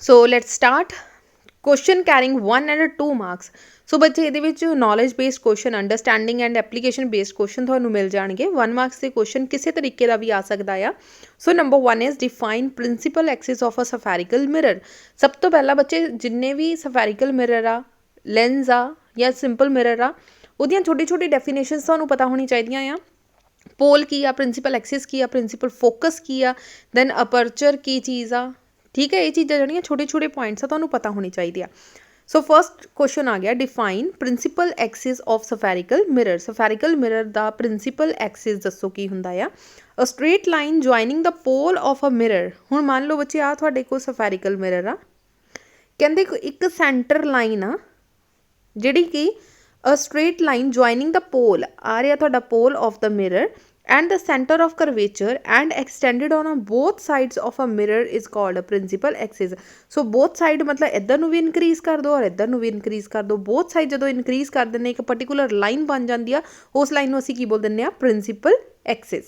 So let's start. Question carrying 1 and 2 marks. So बच्चे ये knowledge based question, understanding and application based question थानू मिल जाएंगे। 1 marks के क्वेश्चन किसी तरीके का भी आ सकता है। So number 1 is define principal axis of a spherical mirror. सब तो पहला बच्चे जिन्ने भी सफेरिकल मिरर आ, लेंस आ या सिंपल मिरर आ, उहदियां छोटी छोटी डेफिनेशनस थानू पता होनी चाहिए आ। पोल की आ, प्रिंसीपल एक्सिस की आ, प्रिंसीपल फोकस की आ, दैन अपर्चर की चीज़ आ। ठीक है, ये चीज़ां जड़ियाँ छोटे छोटे पॉइंट्स आ तुहानू पता होनी चाहिए। सो फर्स्ट क्वेश्चन आ गया, define principal axis of spherical mirror. Spherical mirror दा प्रिंसीपल एक्सिस दसो की हुंदा आ। A straight line joining the pole of a mirror. हुण मान लो बच्चे आ तुहाडे कोल सफेरिकल मिरर आ, कहंदे एक सेंटर लाइन आ जिहड़ी कि a straight line joining the pole आ रहा तुहाडा pole of the mirror and the center of curvature and extended on both sides of a mirror is called a principal axis. So both side मतलब इधर नू भी increase कर दो और इधर नू भी increase कर दो। both side जदों increase कर देने एक particular line बन जाती है, उस line नू असीं की बोल दिंदे आ principal axis.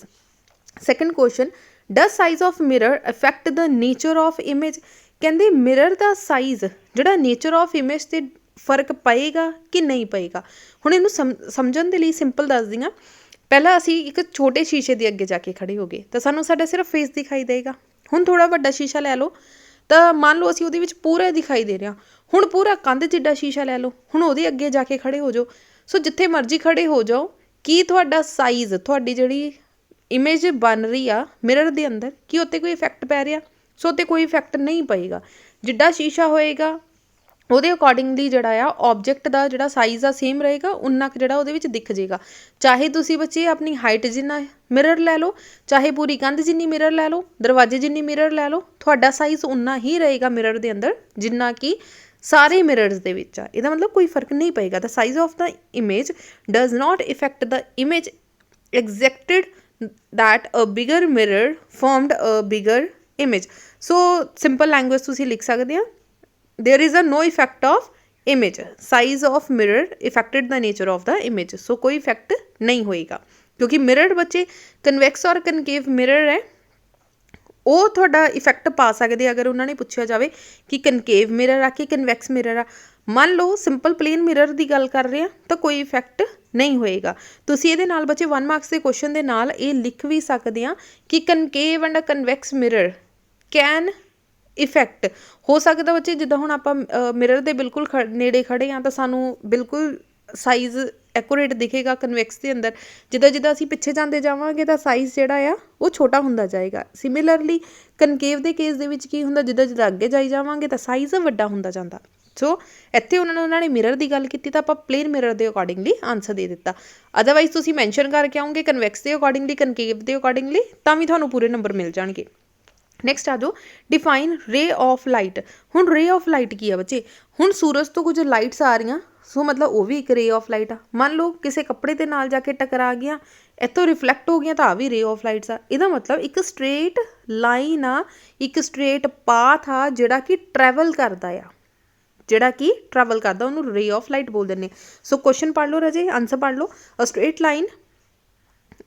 Second question, does size of mirror affect the nature of image? कहंदे mirror दा size जिहड़ा nature of image ते फर्क पएगा कि नहीं पएगा। हुण इहनूं समझण दे लई सिंपल दस दी आं। पहला असी एक छोटे शीशे के अगे जाके खड़े हो गए तो सानू साडा सिर्फ फेस दिखाई देगा। हुण थोड़ा वड्डा शीशा लै लो तो मान लो असी उहदे विच पूरा दिखाई दे रहा। हुण पूरा कंध जिड्डा शीशा लै लो, हुण उहदे अगे जाके खड़े हो जाओ। सो जिथे मर्जी खड़े हो जाओ, कि तुहाडा साइज़ तुहाडी जिहड़ी इमेज बन रही आ मिरर दे अंदर कि उत्ते कोई इफैक्ट पै रहा? सो उत्ते कोई इफैक्ट नहीं पएगा। जिड्डा शीशा होएगा ਉਹਦੇ ਅਕੋਰਡਿੰਗਲੀ ਜਿਹੜਾ ਆ ऑब्जेक्ट ਦਾ ਜਿਹੜਾ ਸਾਈਜ਼ ਆ ਸੇਮ ਰਹੇਗਾ, ਉਨਾ ਕੁ ਜਿਹੜਾ ਉਹਦੇ ਵਿੱਚ ਦਿਖ ਜਾਏਗਾ। ਚਾਹੇ ਤੁਸੀਂ ਬੱਚੇ ਆਪਣੀ ਹਾਈਟ ਜਿੰਨਾ ਮਿਰਰ ਲੈ ਲਓ, ਚਾਹੇ ਪੂਰੀ ਕੰਧ ਜਿੰਨੀ ਮਿਰਰ ਲੈ ਲਓ, ਦਰਵਾਜ਼ੇ ਜਿੰਨੀ ਮਿਰਰ ਲੈ ਲਓ, ਤੁਹਾਡਾ ਸਾਈਜ਼ ਉਨਾ ਹੀ ਰਹੇਗਾ ਮਿਰਰ ਦੇ ਅੰਦਰ ਜਿੰਨਾ ਕਿ ਸਾਰੇ ਮਿਰਰਸ ਦੇ ਵਿੱਚ ਆ। ਇਹਦਾ ਮਤਲਬ ਕੋਈ ਫਰਕ ਨਹੀਂ ਪਏਗਾ। The size of the image does not affect the image exacted that a bigger mirror formed a bigger image. So simple language ਤੁਸੀਂ ਲਿਖ ਸਕਦੇ ਆ, there is a no effect of image, size of mirror affected the nature of the image. So कोई effect नहीं होएगा क्योंकि mirror बच्चे convex और कनकेव मिरर है, ਉਹ ਤੁਹਾਡਾ ਇਫੈਕਟ ਪਾ ਸਕਦੇ ਅਗਰ ਉਹਨਾਂ ਨੇ ਪੁੱਛਿਆ ਜਾਵੇ ਕਿ ਕਨਕੇਵ ਮਿਰਰ ਆ ਕਿ ਕਨਵੈਕਸ ਮਿਰਰ ਆ। ਮੰਨ ਲਓ ਸਿੰਪਲ ਪਲੇਨ ਮਿਰਰ ਦੀ ਗੱਲ ਕਰ ਰਹੇ ਆ ਤਾਂ ਕੋਈ ਇਫੈਕਟ ਨਹੀਂ ਹੋਏਗਾ। ਤੁਸੀਂ ਇਹਦੇ ਨਾਲ ਬੱਚੇ 1 ਮਾਰਕਸ ਦੇ ਕੁਐਸਚਨ ਦੇ ਨਾਲ ਇਹ ਲਿਖ ਵੀ ਸਕਦੇ ਆ ਕਿ ਕਨਕੇਵ and convex mirror can effect ਹੋ ਸਕਦਾ ਬੱਚੇ। ਜਿੱਦਾਂ ਹੁਣ ਆਪਾਂ ਮਿਰਰ ਦੇ ਬਿਲਕੁਲ ਨੇੜੇ ਖੜੇ ਆ ਤਾਂ ਸਾਨੂੰ ਬਿਲਕੁਲ ਸਾਈਜ਼ ਐਕੂਰੇਟ ਦਿਖੇਗਾ ਕਨਵੈਕਸ ਦੇ ਅੰਦਰ। ਜਿੱਦਾਂ ਜਿੱਦਾਂ ਅਸੀਂ ਪਿੱਛੇ ਜਾਂਦੇ ਜਾਵਾਂਗੇ ਤਾਂ ਸਾਈਜ਼ ਜਿਹੜਾ ਆ ਉਹ ਛੋਟਾ ਹੁੰਦਾ ਜਾਏਗਾ। ਸਿਮਿਲਰਲੀ ਕਨਕੇਵ ਦੇ ਕੇਸ ਦੇ ਵਿੱਚ ਕੀ ਹੁੰਦਾ, ਜਿੱਦਾਂ ਜਿੱਦਾਂ ਅੱਗੇ ਜਾਈ ਜਾਵਾਂਗੇ ਤਾਂ ਸਾਈਜ਼ ਵੱਡਾ ਹੁੰਦਾ ਜਾਂਦਾ। ਸੋ ਇੱਥੇ ਉਹਨਾਂ ਨੇ ਮਿਰਰ ਦੀ ਗੱਲ ਕੀਤੀ ਤਾਂ ਆਪਾਂ ਪਲੇਨ ਮਿਰਰ ਦੇ ਅਕੋਰਡਿੰਗਲੀ ਆਨਸਰ ਦੇ ਦਿੱਤਾ। ਅਦਰਵਾਈਜ਼ ਤੁਸੀਂ ਮੈਂਸ਼ਨ ਕਰਕੇ ਆਓਗੇ ਕਨਵੈਕਸ ਦੇ ਅਕੋਰਡਿੰਗਲੀ, ਕਨਕੇਵ ਦੇ ਅਕੋਰਡਿੰਗਲੀ, ਤਾਂ ਵੀ ਤੁਹਾਨੂੰ ਪੂਰੇ ਨੰਬਰ ਮਿਲ ਜਾਣਗੇ। ਨੈਕਸਟ ਆ ਜਾਓ, ਡਿਫਾਈਨ ਰੇ ਆਫ ਲਾਈਟ। ਹੁਣ ਰੇ ਆਫ ਲਾਈਟ ਕੀ ਆ ਬੱਚੇ? ਹੁਣ ਸੂਰਜ ਤੋਂ ਕੁਝ ਲਾਈਟਸ ਆ ਰਹੀਆਂ, ਸੋ ਮਤਲਬ ਉਹ ਵੀ ਇੱਕ ਰੇ ਆਫ ਲਾਈਟ ਆ। ਮੰਨ ਲਓ ਕਿਸੇ ਕੱਪੜੇ ਦੇ ਨਾਲ ਜਾ ਕੇ ਟਕਰਾ ਗਿਆ, ਇੱਥੋਂ ਰਿਫਲੈਕਟ ਹੋ ਗਈਆਂ ਤਾਂ ਆ ਵੀ ਰੇ ਆਫ ਲਾਈਟਸ ਆ। ਇਹਦਾ ਮਤਲਬ ਇੱਕ ਸਟ੍ਰੇਟ ਲਾਈਨ ਆ, ਇੱਕ ਸਟ੍ਰੇਟ ਪਾਥ ਆ ਜਿਹੜਾ ਕਿ ਟਰੈਵਲ ਕਰਦਾ ਆ, ਜਿਹੜਾ ਕਿ ਟਰੈਵਲ ਕਰਦਾ ਉਹਨੂੰ ਰੇ ਆਫ ਲਾਈਟ ਬੋਲ ਦਿੰਦੇ। ਸੋ ਕੁਐਸਚਨ ਪੜ੍ਹ ਲਓ ਰਾਜੇ, ਆਨਸਰ ਪੜ੍ਹ ਲਓ। A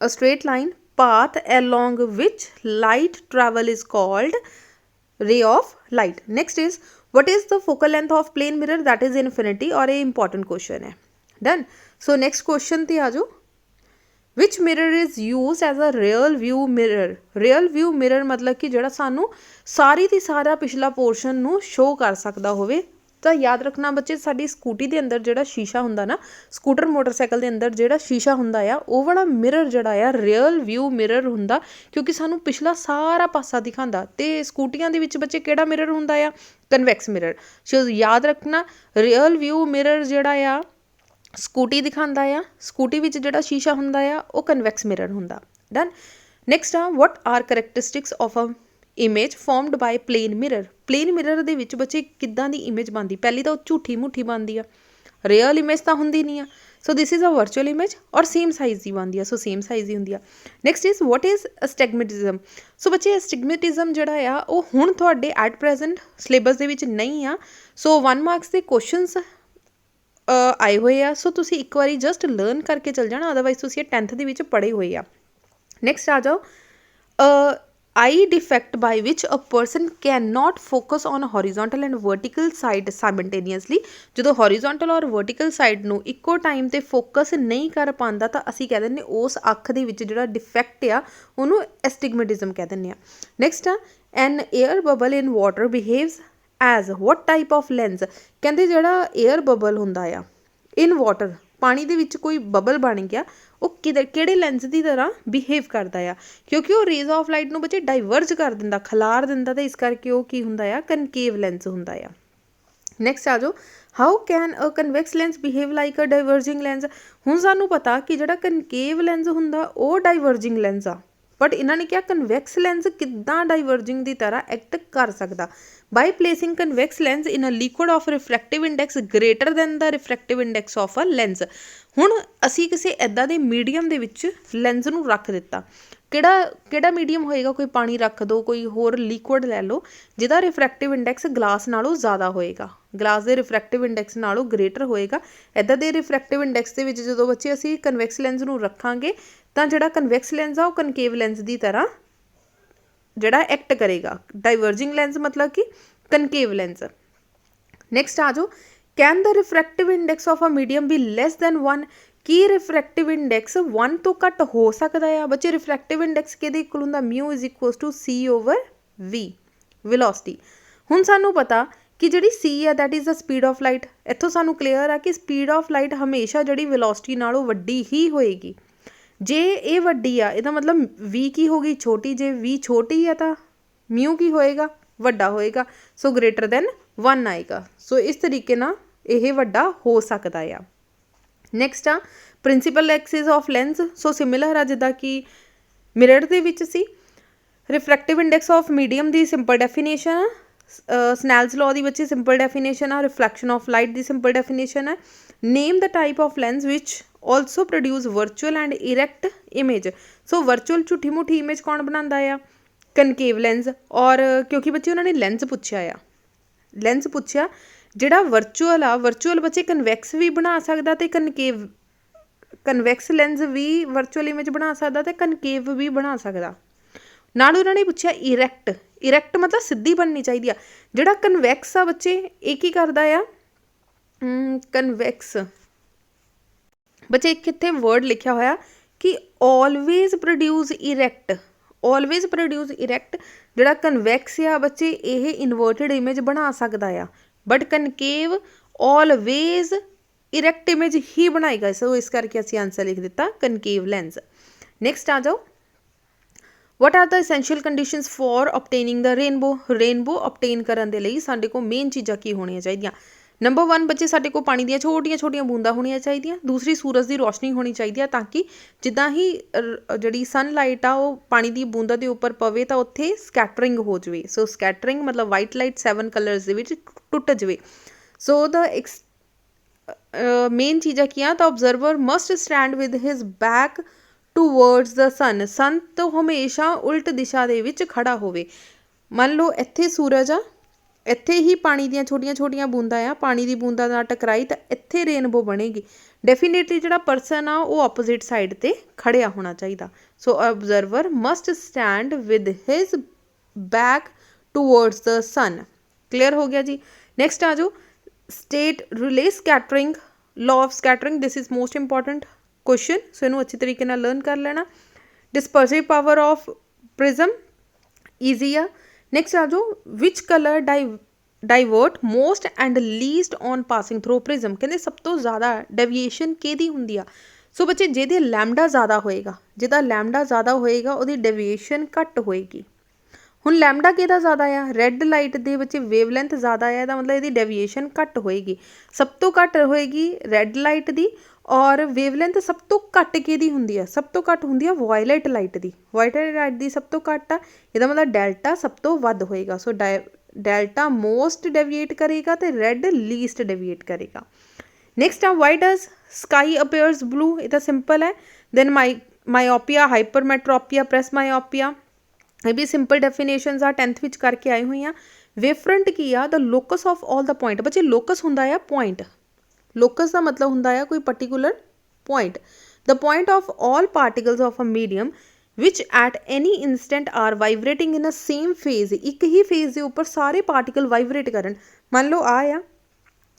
straight line path along which light travel is called ray of light. Next is, what is the focal length of plane mirror? That is infinity, और ये important question है। Done. So next question ते आ जाओ, which mirror is used as a real view mirror? real view mirror मतलब कि ਜਿਹੜਾ ਸਾਨੂੰ ਸਾਰੀ ਦੀ ਸਾਰਾ ਪਿਛਲਾ ਪੋਰਸ਼ਨ ਨੂੰ ਸ਼ੋ ਕਰ ਸਕਦਾ ਹੋਵੇ। ਤਾਂ ਯਾਦ ਰੱਖਣਾ ਬੱਚੇ, ਸਾਡੀ ਸਕੂਟੀ ਦੇ ਅੰਦਰ ਜਿਹੜਾ ਸ਼ੀਸ਼ਾ ਹੁੰਦਾ ਨਾ, ਸਕੂਟਰ ਮੋਟਰਸਾਈਕਲ ਦੇ ਅੰਦਰ ਜਿਹੜਾ ਸ਼ੀਸ਼ਾ ਹੁੰਦਾ ਆ, ਉਹ ਵਾਲਾ ਮਿਰਰ ਜਿਹੜਾ ਆ ਰੀਅਲ ਵਿਊ ਮਿਰਰ ਹੁੰਦਾ, ਕਿਉਂਕਿ ਸਾਨੂੰ ਪਿਛਲਾ ਸਾਰਾ ਪਾਸਾ ਦਿਖਾਉਂਦਾ। ਅਤੇ ਸਕੂਟੀਆਂ ਦੇ ਵਿੱਚ ਬੱਚੇ ਕਿਹੜਾ ਮਿਰਰ ਹੁੰਦਾ ਆ? Convex mirror. ਸੋ ਯਾਦ ਰੱਖਣਾ, ਰੀਅਲ ਵਿਊ ਮਿਰਰ ਜਿਹੜਾ ਆ ਸਕੂਟੀ ਦਿਖਾਉਂਦਾ ਆ, ਸਕੂਟੀ ਵਿੱਚ ਜਿਹੜਾ ਸ਼ੀਸ਼ਾ ਹੁੰਦਾ ਆ ਉਹ ਕਨਵੈਕਸ ਮਿਰਰ ਹੁੰਦਾ। ਡਨ। ਨੈਕਸਟ ਆ, what are characteristics of a image formed by plane mirror. Plane mirror ਦੇ ਵਿੱਚ ਬੱਚੇ ਕਿੱਦਾਂ ਦੀ ਇਮੇਜ ਬਣਦੀ? ਪਹਿਲੀ ਤਾਂ ਉਹ ਝੂਠੀ ਮੂਠੀ ਬਣਦੀ ਆ, ਰੀਅਲ ਇਮੇਜ ਤਾਂ ਹੁੰਦੀ ਨਹੀਂ ਆ। So this is a virtual image ਔਰ ਸੇਮ ਸਾਈਜ਼ ਦੀ ਬਣਦੀ ਆ, ਸੋ ਸੇਮ ਸਾਈਜ਼ ਦੀ ਹੁੰਦੀ ਆ। Next is, what is astigmatism. So ਬੱਚੇ ਅਸਟਿਗਮੈਟਿਜ਼ਮ ਜਿਹੜਾ ਆ ਉਹ ਹੁਣ ਤੁਹਾਡੇ ਐਟ ਪ੍ਰੈਜ਼ੈਂਟ ਸਿਲੇਬਸ ਦੇ ਵਿੱਚ ਨਹੀਂ ਆ। ਸੋ 1 ਮਾਰਕਸ ਦੇ ਕੁਐਸਚਨਸ ਆਏ ਹੋਏ ਆ, ਸੋ ਤੁਸੀਂ ਇੱਕ ਵਾਰੀ ਜਸਟ ਲਰਨ ਕਰਕੇ ਚੱਲ ਜਾਣਾ, ਅਦਰਵਾਈਜ਼ ਤੁਸੀਂ ਇਹ 10th ਦੇ ਵਿੱਚ ਪੜ੍ਹੇ ਹੋਏ ਆ। ਨੈਕਸਟ ਆ ਜਾਓ, eye defect by which a person can not focus on horizontal and vertical side simultaneously. ਜਦੋਂ ਹੌਰੀਜ਼ੋਂਟਲ ਔਰ ਵਰਟੀਕਲ ਸਾਈਡ ਨੂੰ ਇੱਕੋ ਟਾਈਮ 'ਤੇ ਫੋਕਸ ਨਹੀਂ ਕਰ ਪਾਉਂਦਾ ਤਾਂ ਅਸੀਂ ਕਹਿ ਦਿੰਦੇ ਉਸ ਅੱਖ ਦੇ ਵਿੱਚ ਜਿਹੜਾ ਡਿਫੈਕਟ ਆ ਉਹਨੂੰ ਐਸਟਿਗਮੈਟਿਜ਼ਮ ਕਹਿ ਦਿੰਦੇ ਆ। ਨੈਕਸਟ ਆ an air bubble in water behaves as what type of lens. ਕਹਿੰਦੇ ਜਿਹੜਾ ਏਅਰ ਬਬਲ ਹੁੰਦਾ ਆ ਇਨ ਵਾਟਰ, ਪਾਣੀ ਦੇ ਵਿੱਚ ਕੋਈ ਬਬਲ ਬਣ ਗਿਆ, ਉਹ ਕਿਹੜੇ ਲੈਂਸ ਦੀ ਤਰ੍ਹਾਂ ਬਿਹੇਵ ਕਰਦਾ ਆ, ਕਿਉਂਕਿ ਉਹ ਰੇਜ਼ ਆਫ ਲਾਈਟ ਨੂੰ ਬੱਚੇ ਡਾਈਵਰਜ ਕਰ ਦਿੰਦਾ, ਖਿਲਾਰ ਦਿੰਦਾ, ਤਾਂ ਇਸ ਕਰਕੇ ਉਹ ਕੀ ਹੁੰਦਾ ਆ, ਕਨਕੇਵ ਲੈਂਸ ਹੁੰਦਾ ਆ। ਨੈਕਸਟ ਆ ਜਾਓ, how can a convex lens behave like a diverging lens. ਹੁਣ ਸਾਨੂੰ ਪਤਾ ਕਿ ਜਿਹੜਾ ਕਨਕੇਵ ਲੈਂਸ ਹੁੰਦਾ ਉਹ ਡਾਈਵਰਜਿੰਗ ਲੈਂਸ ਆ, ਬਟ ਇਹਨਾਂ ਨੇ ਕਿਹਾ ਕਨਵੈਕਸ ਲੈਂਸ ਕਿੱਦਾਂ ਡਾਈਵਰਜਿੰਗ ਦੀ ਤਰ੍ਹਾਂ ਐਕਟ ਕਰ ਸਕਦਾ। By placing convex lens in a liquid of refractive index greater than the refractive index of a lens. ਹੁਣ ਅਸੀਂ ਕਿਸੇ ਇੱਦਾਂ ਦੇ ਮੀਡੀਅਮ ਦੇ ਵਿੱਚ ਲੈਂਸ ਨੂੰ ਰੱਖ ਦਿੱਤਾ, ਕਿਹੜਾ ਮੀਡੀਅਮ ਹੋਏਗਾ, ਕੋਈ ਪਾਣੀ ਰੱਖ ਦਿਓ, ਕੋਈ ਹੋਰ ਲਿਕੁਇਡ ਲੈ ਲਓ ਜਿਹਦਾ ਰਿਫਰੈਕਟਿਵ ਇੰਡੈਕਸ ਗਲਾਸ ਨਾਲੋਂ ਜ਼ਿਆਦਾ ਹੋਏਗਾ, ਗਲਾਸ ਦੇ ਰਿਫਰੈਕਟਿਵ ਇੰਡੈਕਸ ਨਾਲੋਂ ਗ੍ਰੇਟਰ ਹੋਏਗਾ। ਇੱਦਾਂ ਦੇ ਰਿਫਰੈਕਟਿਵ ਇੰਡੈਕਸ ਦੇ ਵਿੱਚ ਜਦੋਂ ਬੱਚੇ ਅਸੀਂ ਕਨਵੈਕਸ ਲੈਂਸ ਨੂੰ ਰੱਖਾਂਗੇ ਤਾਂ ਜਿਹੜਾ ਕਨਵੈਕਸ ਲੈਂਸ ਆ ਉਹ ਕਨਕੇਵ ਲੈਂਸ ਦੀ ਤਰ੍ਹਾਂ ਜਿਹੜਾ ਐਕਟ ਕਰੇਗਾ। ਡਾਈਵਰਜਿੰਗ ਲੈਂਸ ਮਤਲਬ ਕਿ ਕਨਕੇਵ ਲੈਂਸ। ਨੈਕਸਟ ਆ ਜਾਓ, can the refractive index of a medium be less than 1। ਕੀ ਰਿਫਰੈਕਟਿਵ ਇੰਡੈਕਸ 1 ਤੋਂ ਘੱਟ ਹੋ ਸਕਦਾ ਆ? ਬੱਚੇ ਰਿਫਰੈਕਟਿਵ ਇੰਡੈਕਸ ਕਿਹਦੇ ਇਕੁਅਲ ਹੁੰਦਾ? Mu is equal to C/V velocity. ਹੁਣ ਸਾਨੂੰ ਪਤਾ ਕਿ ਜਿਹੜੀ C ਆ that is the speed of light. ਇੱਥੋਂ ਸਾਨੂੰ ਕਲੀਅਰ ਆ ਕਿ ਸਪੀਡ ਆਫ ਲਾਈਟ ਹਮੇਸ਼ਾ ਜਿਹੜੀ ਵੈਲੋਸਿਟੀ ਨਾਲੋਂ ਵੱਡੀ ਹੀ ਹੋਏਗੀ। ਜੇ ਇਹ ਵੱਡੀ ਆ ਇਹਦਾ ਮਤਲਬ V ਕੀ ਹੋ ਗਈ? ਛੋਟੀ। ਜੇ V ਛੋਟੀ ਆ ਤਾਂ ਮਿਊ ਕੀ ਹੋਏਗਾ? ਵੱਡਾ ਹੋਏਗਾ। ਸੋ ਗ੍ਰੇਟਰ ਦੈਨ 1 ਆਏਗਾ। ਸੋ ਇਸ ਤਰੀਕੇ ਨਾਲ ਇਹ ਵੱਡਾ ਹੋ ਸਕਦਾ ਆ। ਨੈਕਸਟ ਆ principal axis of lens. So similar ਆ ਜਿੱਦਾਂ ਕਿ ਮਿਰਰ ਦੇ ਵਿੱਚ ਸੀ। ਰਿਫਰੈਕਟਿਵ ਇੰਡੈਕਸ ਆਫ ਮੀਡੀਅਮ ਦੀ ਸਿੰਪਲ ਡੈਫੀਨੇਸ਼ਨ ਆ, ਸਨੈਲਸ ਲਾਅ ਦੀ ਬੱਚੇ ਸਿੰਪਲ ਡੈਫੀਨੇਸ਼ਨ ਆ, ਰਿਫਲੈਕਸ਼ਨ ਆਫ ਲਾਈਟ ਦੀ ਸਿੰਪਲ ਡੈਫੀਨੇਸ਼ਨ ਹੈ। Name the type of lens which also produce virtual and erect image। ਸੋ ਵਰਚੁਅਲ ਝੂਠੀ ਮੂਠੀ ਇਮੇਜ ਕੌਣ ਬਣਾਉਂਦਾ ਆ? Concave lens. ਔਰ ਕਿਉਂਕਿ ਬੱਚੇ ਉਹਨਾਂ ਨੇ ਲੈਂਸ ਪੁੱਛਿਆ ਆ, ਲੈਂਸ ਪੁੱਛਿਆ ਜਿਹੜਾ ਵਰਚੁਅਲ ਆ, ਵਰਚੁਅਲ ਬੱਚੇ ਕਨਵੈਕਸ ਵੀ ਬਣਾ ਸਕਦਾ ਅਤੇ ਕਨਵੈਕਸ ਲੈਂਸ ਵੀ ਵਰਚੁਅਲ ਇਮੇਜ ਬਣਾ ਸਕਦਾ ਅਤੇ ਕਨਕੇਵ ਵੀ ਬਣਾ ਸਕਦਾ। ਨਾਲ ਉਹਨਾਂ ਨੇ ਪੁੱਛਿਆ ਇਰੈਕਟ। ਇਰੈਕਟ ਮਤਲਬ ਸਿੱਧੀ ਬਣਨੀ ਚਾਹੀਦੀ ਆ। ਜਿਹੜਾ ਕਨਵੈਕਸ ਆ ਬੱਚੇ ਇਹ ਕੀ ਕਰਦਾ ਆ? ਕਨਵੈਕਸ ਬੱਚੇ ਇੱਕ ਇੱਥੇ ਵਰਡ ਲਿਖਿਆ ਹੋਇਆ ਕਿ always produce erect. Always produce erect. ਜਿਹੜਾ ਕਨਵੈਕਸ ਆ ਬੱਚੇ ਇਹ ਇਨਵਰਟਡ ਇਮੇਜ ਬਣਾ ਸਕਦਾ ਆ, ਬਟ ਕਨਕੇਵ ਆਲਵੇਜ਼ ਇਰੈਕਟ ਇਮੇਜ ਹੀ ਬਣਾਏਗਾ। ਸੋ ਇਸ ਕਰਕੇ ਅਸੀਂ ਆਂਸਰ ਲਿਖ ਦਿੱਤਾ ਕਨਕੇਵ ਲੈਂਸ। ਨੈਕਸਟ ਆ ਜਾਓ, what are the essential conditions for obtaining the rainbow. Rainbow obtain ਕਰਨ ਦੇ ਲਈ ਸਾਡੇ ਕੋਲ ਮੇਨ ਚੀਜ਼ਾਂ ਕੀ ਹੋਣੀਆਂ ਚਾਹੀਦੀਆਂ? ਨੰਬਰ 1 ਬੱਚੇ ਸਾਡੇ ਕੋਲ ਪਾਣੀ ਦੀਆਂ ਛੋਟੀਆਂ ਛੋਟੀਆਂ ਬੂੰਦਾਂ ਹੋਣੀਆਂ ਚਾਹੀਦੀਆਂ। ਦੂਸਰੀ ਸੂਰਜ ਦੀ ਰੋਸ਼ਨੀ ਹੋਣੀ ਚਾਹੀਦੀ ਆ ਤਾਂ ਕਿ ਜਿੱਦਾਂ ਹੀ ਜਿਹੜੀ ਸਨਲਾਈਟ ਆ ਉਹ ਪਾਣੀ ਦੀ ਬੂੰਦਾਂ ਦੇ ਉੱਪਰ ਪਵੇ ਤਾਂ ਉੱਥੇ ਸਕੈਟਰਿੰਗ ਹੋ ਜਾਵੇ। ਸੋ ਸਕੈਟਰਿੰਗ ਮਤਲਬ ਵਾਈਟ ਲਾਈਟ 7 ਕਲਰਸ ਦੇ ਵਿੱਚ ਟੁੱਟ ਜਾਵੇ। ਸੋ ਦ ਮੇਨ ਚੀਜ਼ਾਂ ਕੀ ਆ? ਤਾਂ observer must stand with his back towards the sun. Sun ਤੋਂ ਹਮੇਸ਼ਾ ਉਲਟ ਦਿਸ਼ਾ ਦੇ ਵਿੱਚ ਖੜਾ ਹੋਵੇ। ਮੰਨ ਲਓ ਇੱਥੇ ਸੂਰਜ ਆ, ਇੱਥੇ ਹੀ ਪਾਣੀ ਦੀਆਂ ਛੋਟੀਆਂ ਛੋਟੀਆਂ ਬੂੰਦਾਂ ਆ, ਪਾਣੀ ਦੀ ਬੂੰਦਾਂ ਨਾਲ ਟਕਰਾਈ ਤਾਂ ਇੱਥੇ ਰੇਨਬੋ ਬਣੇਗੀ। ਡੈਫੀਨੇਟਲੀ ਜਿਹੜਾ ਪਰਸਨ ਆ ਉਹ ਆਪੋਜ਼ਿਟ ਸਾਈਡ 'ਤੇ ਖੜਿਆ ਹੋਣਾ ਚਾਹੀਦਾ। So observer must stand with his back towards the sun. Clear ਹੋ ਗਿਆ ਜੀ। ਨੈਕਸਟ ਆ ਜਾਓ, state Rayleigh scattering law of scattering. This is most important question. So ਇਹਨੂੰ ਅੱਛੀ ਤਰੀਕੇ ਨਾਲ ਲਰਨ ਕਰ ਲੈਣਾ। Dispersive power of prism easy ਆ। ਨੈਕਸਟ ਆ ਜਾਓ, which colour divert most and least on passing through prism. ਕਹਿੰਦੇ ਸਭ ਤੋਂ ਜ਼ਿਆਦਾ ਡੈਵੀਏਸ਼ਨ ਕਿਹਦੀ ਹੁੰਦੀ ਆ? ਸੋ ਬੱਚੇ ਜਿਹਦੇ ਲੈਮਡਾ ਜ਼ਿਆਦਾ ਹੋਏਗਾ, ਜਿਹਦਾ ਲੈਮਡਾ ਜ਼ਿਆਦਾ ਹੋਏਗਾ ਉਹਦੀ ਡੈਵੀਏਸ਼ਨ ਘੱਟ ਹੋਏਗੀ। ਹੁਣ ਲੈਮਡਾ ਕਿਹਦਾ ਜ਼ਿਆਦਾ ਆ? ਰੈੱਡ ਲਾਈਟ ਦੇ ਵਿੱਚ ਵੇਵਲੈਂਥ ਜ਼ਿਆਦਾ ਆ, ਇਹਦਾ ਮਤਲਬ ਇਹਦੀ ਡੈਵੀਏਸ਼ਨ ਘੱਟ ਹੋਏਗੀ। ਸਭ ਤੋਂ ਘੱਟ ਹੋਏਗੀ ਰੈੱਡ ਲਾਈਟ ਦੀ। ਔਰ ਵੇਵਲੈਂਥ ਸਭ ਤੋਂ ਘੱਟ ਕਿਹਦੀ ਹੁੰਦੀ ਆ? ਸਭ ਤੋਂ ਘੱਟ ਹੁੰਦੀ ਆ ਵਾਇਲਟ ਲਾਈਟ ਦੀ। ਵਾਇਲਟ ਲਾਈਟ ਦੀ ਸਭ ਤੋਂ ਘੱਟ ਆ, ਇਹਦਾ ਮਤਲਬ ਡੈਲਟਾ ਸਭ ਤੋਂ ਵੱਧ ਹੋਏਗਾ। ਸੋ ਡੈਲਟਾ ਮੋਸਟ ਡੈਵੀਏਟ ਕਰੇਗਾ ਅਤੇ ਰੈੱਡ ਲੀਸਟ ਡੈਵੀਏਟ ਕਰੇਗਾ। ਨੈਕਸਟ ਆ, why does sky appears blue. ਇਹ ਤਾਂ ਸਿੰਪਲ ਹੈ। ਦੈਨ ਮਾਇਓਪੀਆ, ਹਾਈਪਰਮੈਟਰੋਪੀਆ, ਪ੍ਰੈਸ ਮਾਇਓਪੀਆ, ਇਹ ਵੀ ਸਿੰਪਲ ਡੈਫੀਨੇਸ਼ਨਸ ਆ, 10th ਵਿੱਚ ਕਰਕੇ ਆਈ ਹੋਈ ਆ। ਵੇਵ ਫਰੰਟ ਕੀ ਆ? ਦ ਲੋਕਸ ਆਫ ਆਲ ਦ ਪੁਆਇੰਟ। ਬੱਚੇ ਲੋਕਸ ਹੁੰਦਾ ਆ ਪੁਆਇੰਟ। ਲੋਕਸ ਦਾ ਮਤਲਬ ਹੁੰਦਾ ਆ ਕੋਈ particular point. The point of all particles of a medium which at any instant are vibrating in a same phase, ਇੱਕ ਹੀ ਫੇਜ਼ ਦੇ ਉੱਪਰ ਸਾਰੇ ਪਾਰਟੀਕਲ ਵਾਈਬਰੇਟ ਕਰਨ। ਮੰਨ ਲਓ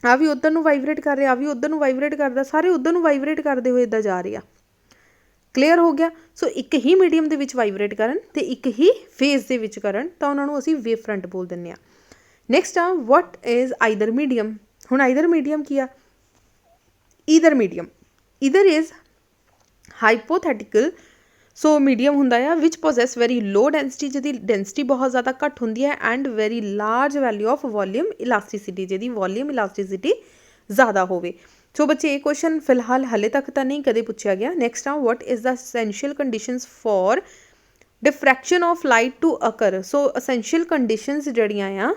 ਆ ਵੀ ਉੱਧਰ ਨੂੰ ਵਾਈਬਰੇਟ ਕਰ ਰਿਹਾ, ਆ ਵੀ ਉੱਧਰ ਨੂੰ ਵਾਈਬਰੇਟ ਕਰਦਾ, ਸਾਰੇ ਉੱਧਰ ਨੂੰ ਵਾਈਬਰੇਟ ਕਰਦੇ ਹੋਏ ਇੱਦਾਂ ਜਾ ਰਹੇ ਆ। ਕਲੀਅਰ ਹੋ ਗਿਆ। ਸੋ ਇੱਕ ਹੀ ਮੀਡੀਅਮ ਦੇ ਵਿੱਚ ਵਾਈਬਰੇਟ ਕਰਨ ਅਤੇ ਇੱਕ ਹੀ ਫੇਜ਼ ਦੇ ਵਿੱਚ ਕਰਨ ਤਾਂ ਉਹਨਾਂ ਨੂੰ ਅਸੀਂ ਵੇਵ ਫਰੰਟ ਬੋਲ ਦਿੰਦੇ ਹਾਂ। ਨੈਕਸਟ ਆ ਵਟ ਇਜ਼ ਆਈਦਰ ਮੀਡੀਅਮ। ਹੁਣ ਆਈਦਰ ਮੀਡੀਅਮ ਕੀ ਆ? Ether medium, ether is hypothetical. So medium ਹੁੰਦਾ ਆ which possess very low density, ਜਿਹਦੀ ਡੈਂਸਿਟੀ ਬਹੁਤ ਜ਼ਿਆਦਾ ਘੱਟ ਹੁੰਦੀ ਹੈ, and very large value of volume elasticity, ਜਿਹਦੀ ਵੋਲੀਅਮ ਇਲਾਸਟੀਸਿਟੀ ਜ਼ਿਆਦਾ ਹੋਵੇ। ਸੋ ਬੱਚੇ ਇਹ ਕੁਐਸਚਨ ਫਿਲਹਾਲ ਹਲੇ ਤੱਕ ਤਾਂ ਨਹੀਂ ਕਦੇ ਪੁੱਛਿਆ ਗਿਆ। ਨੈਕਸਟ ਆ what is the essential conditions for diffraction of light to occur. So essential conditions ਜਿਹੜੀਆਂ ਆ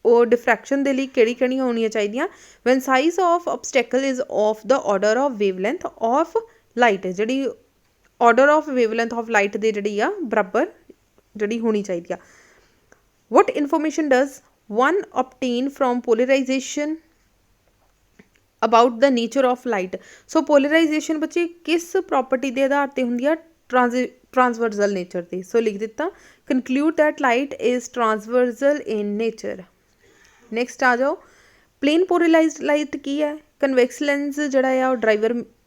ਉਹ ਡਿਫਰੈਕਸ਼ਨ ਦੇ ਲਈ ਕਿਹੜੀਆਂ ਹੋਣੀਆਂ ਚਾਹੀਦੀਆਂ? When size of obstacle is of the order of wavelength of light, ਜਿਹੜੀ order of wavelength of light ਦੇ ਜਿਹੜੀ ਆ ਬਰਾਬਰ ਜਿਹੜੀ ਹੋਣੀ ਚਾਹੀਦੀ ਆ। What information does one obtain from polarisation about the nature of light. So polarisation ਬੱਚੇ ਕਿਸ ਪ੍ਰੋਪਰਟੀ ਦੇ ਆਧਾਰ 'ਤੇ ਹੁੰਦੀ ਆ? ਟਰਾਂਸਵਰਜ਼ਲ ਨੇਚਰ 'ਤੇ। ਸੋ ਲਿਖ ਦਿੱਤਾ conclude that light is transversal in nature. Next ਆ ਜਾਓ, ਪਲੇਨ ਪੋਲਰਾਈਜ਼ਡ ਲਾਈਟ ਕੀ ਹੈ? ਕਨਵੈਕਸ ਲੈਂਸ ਜਿਹੜਾ ਆ ਉਹ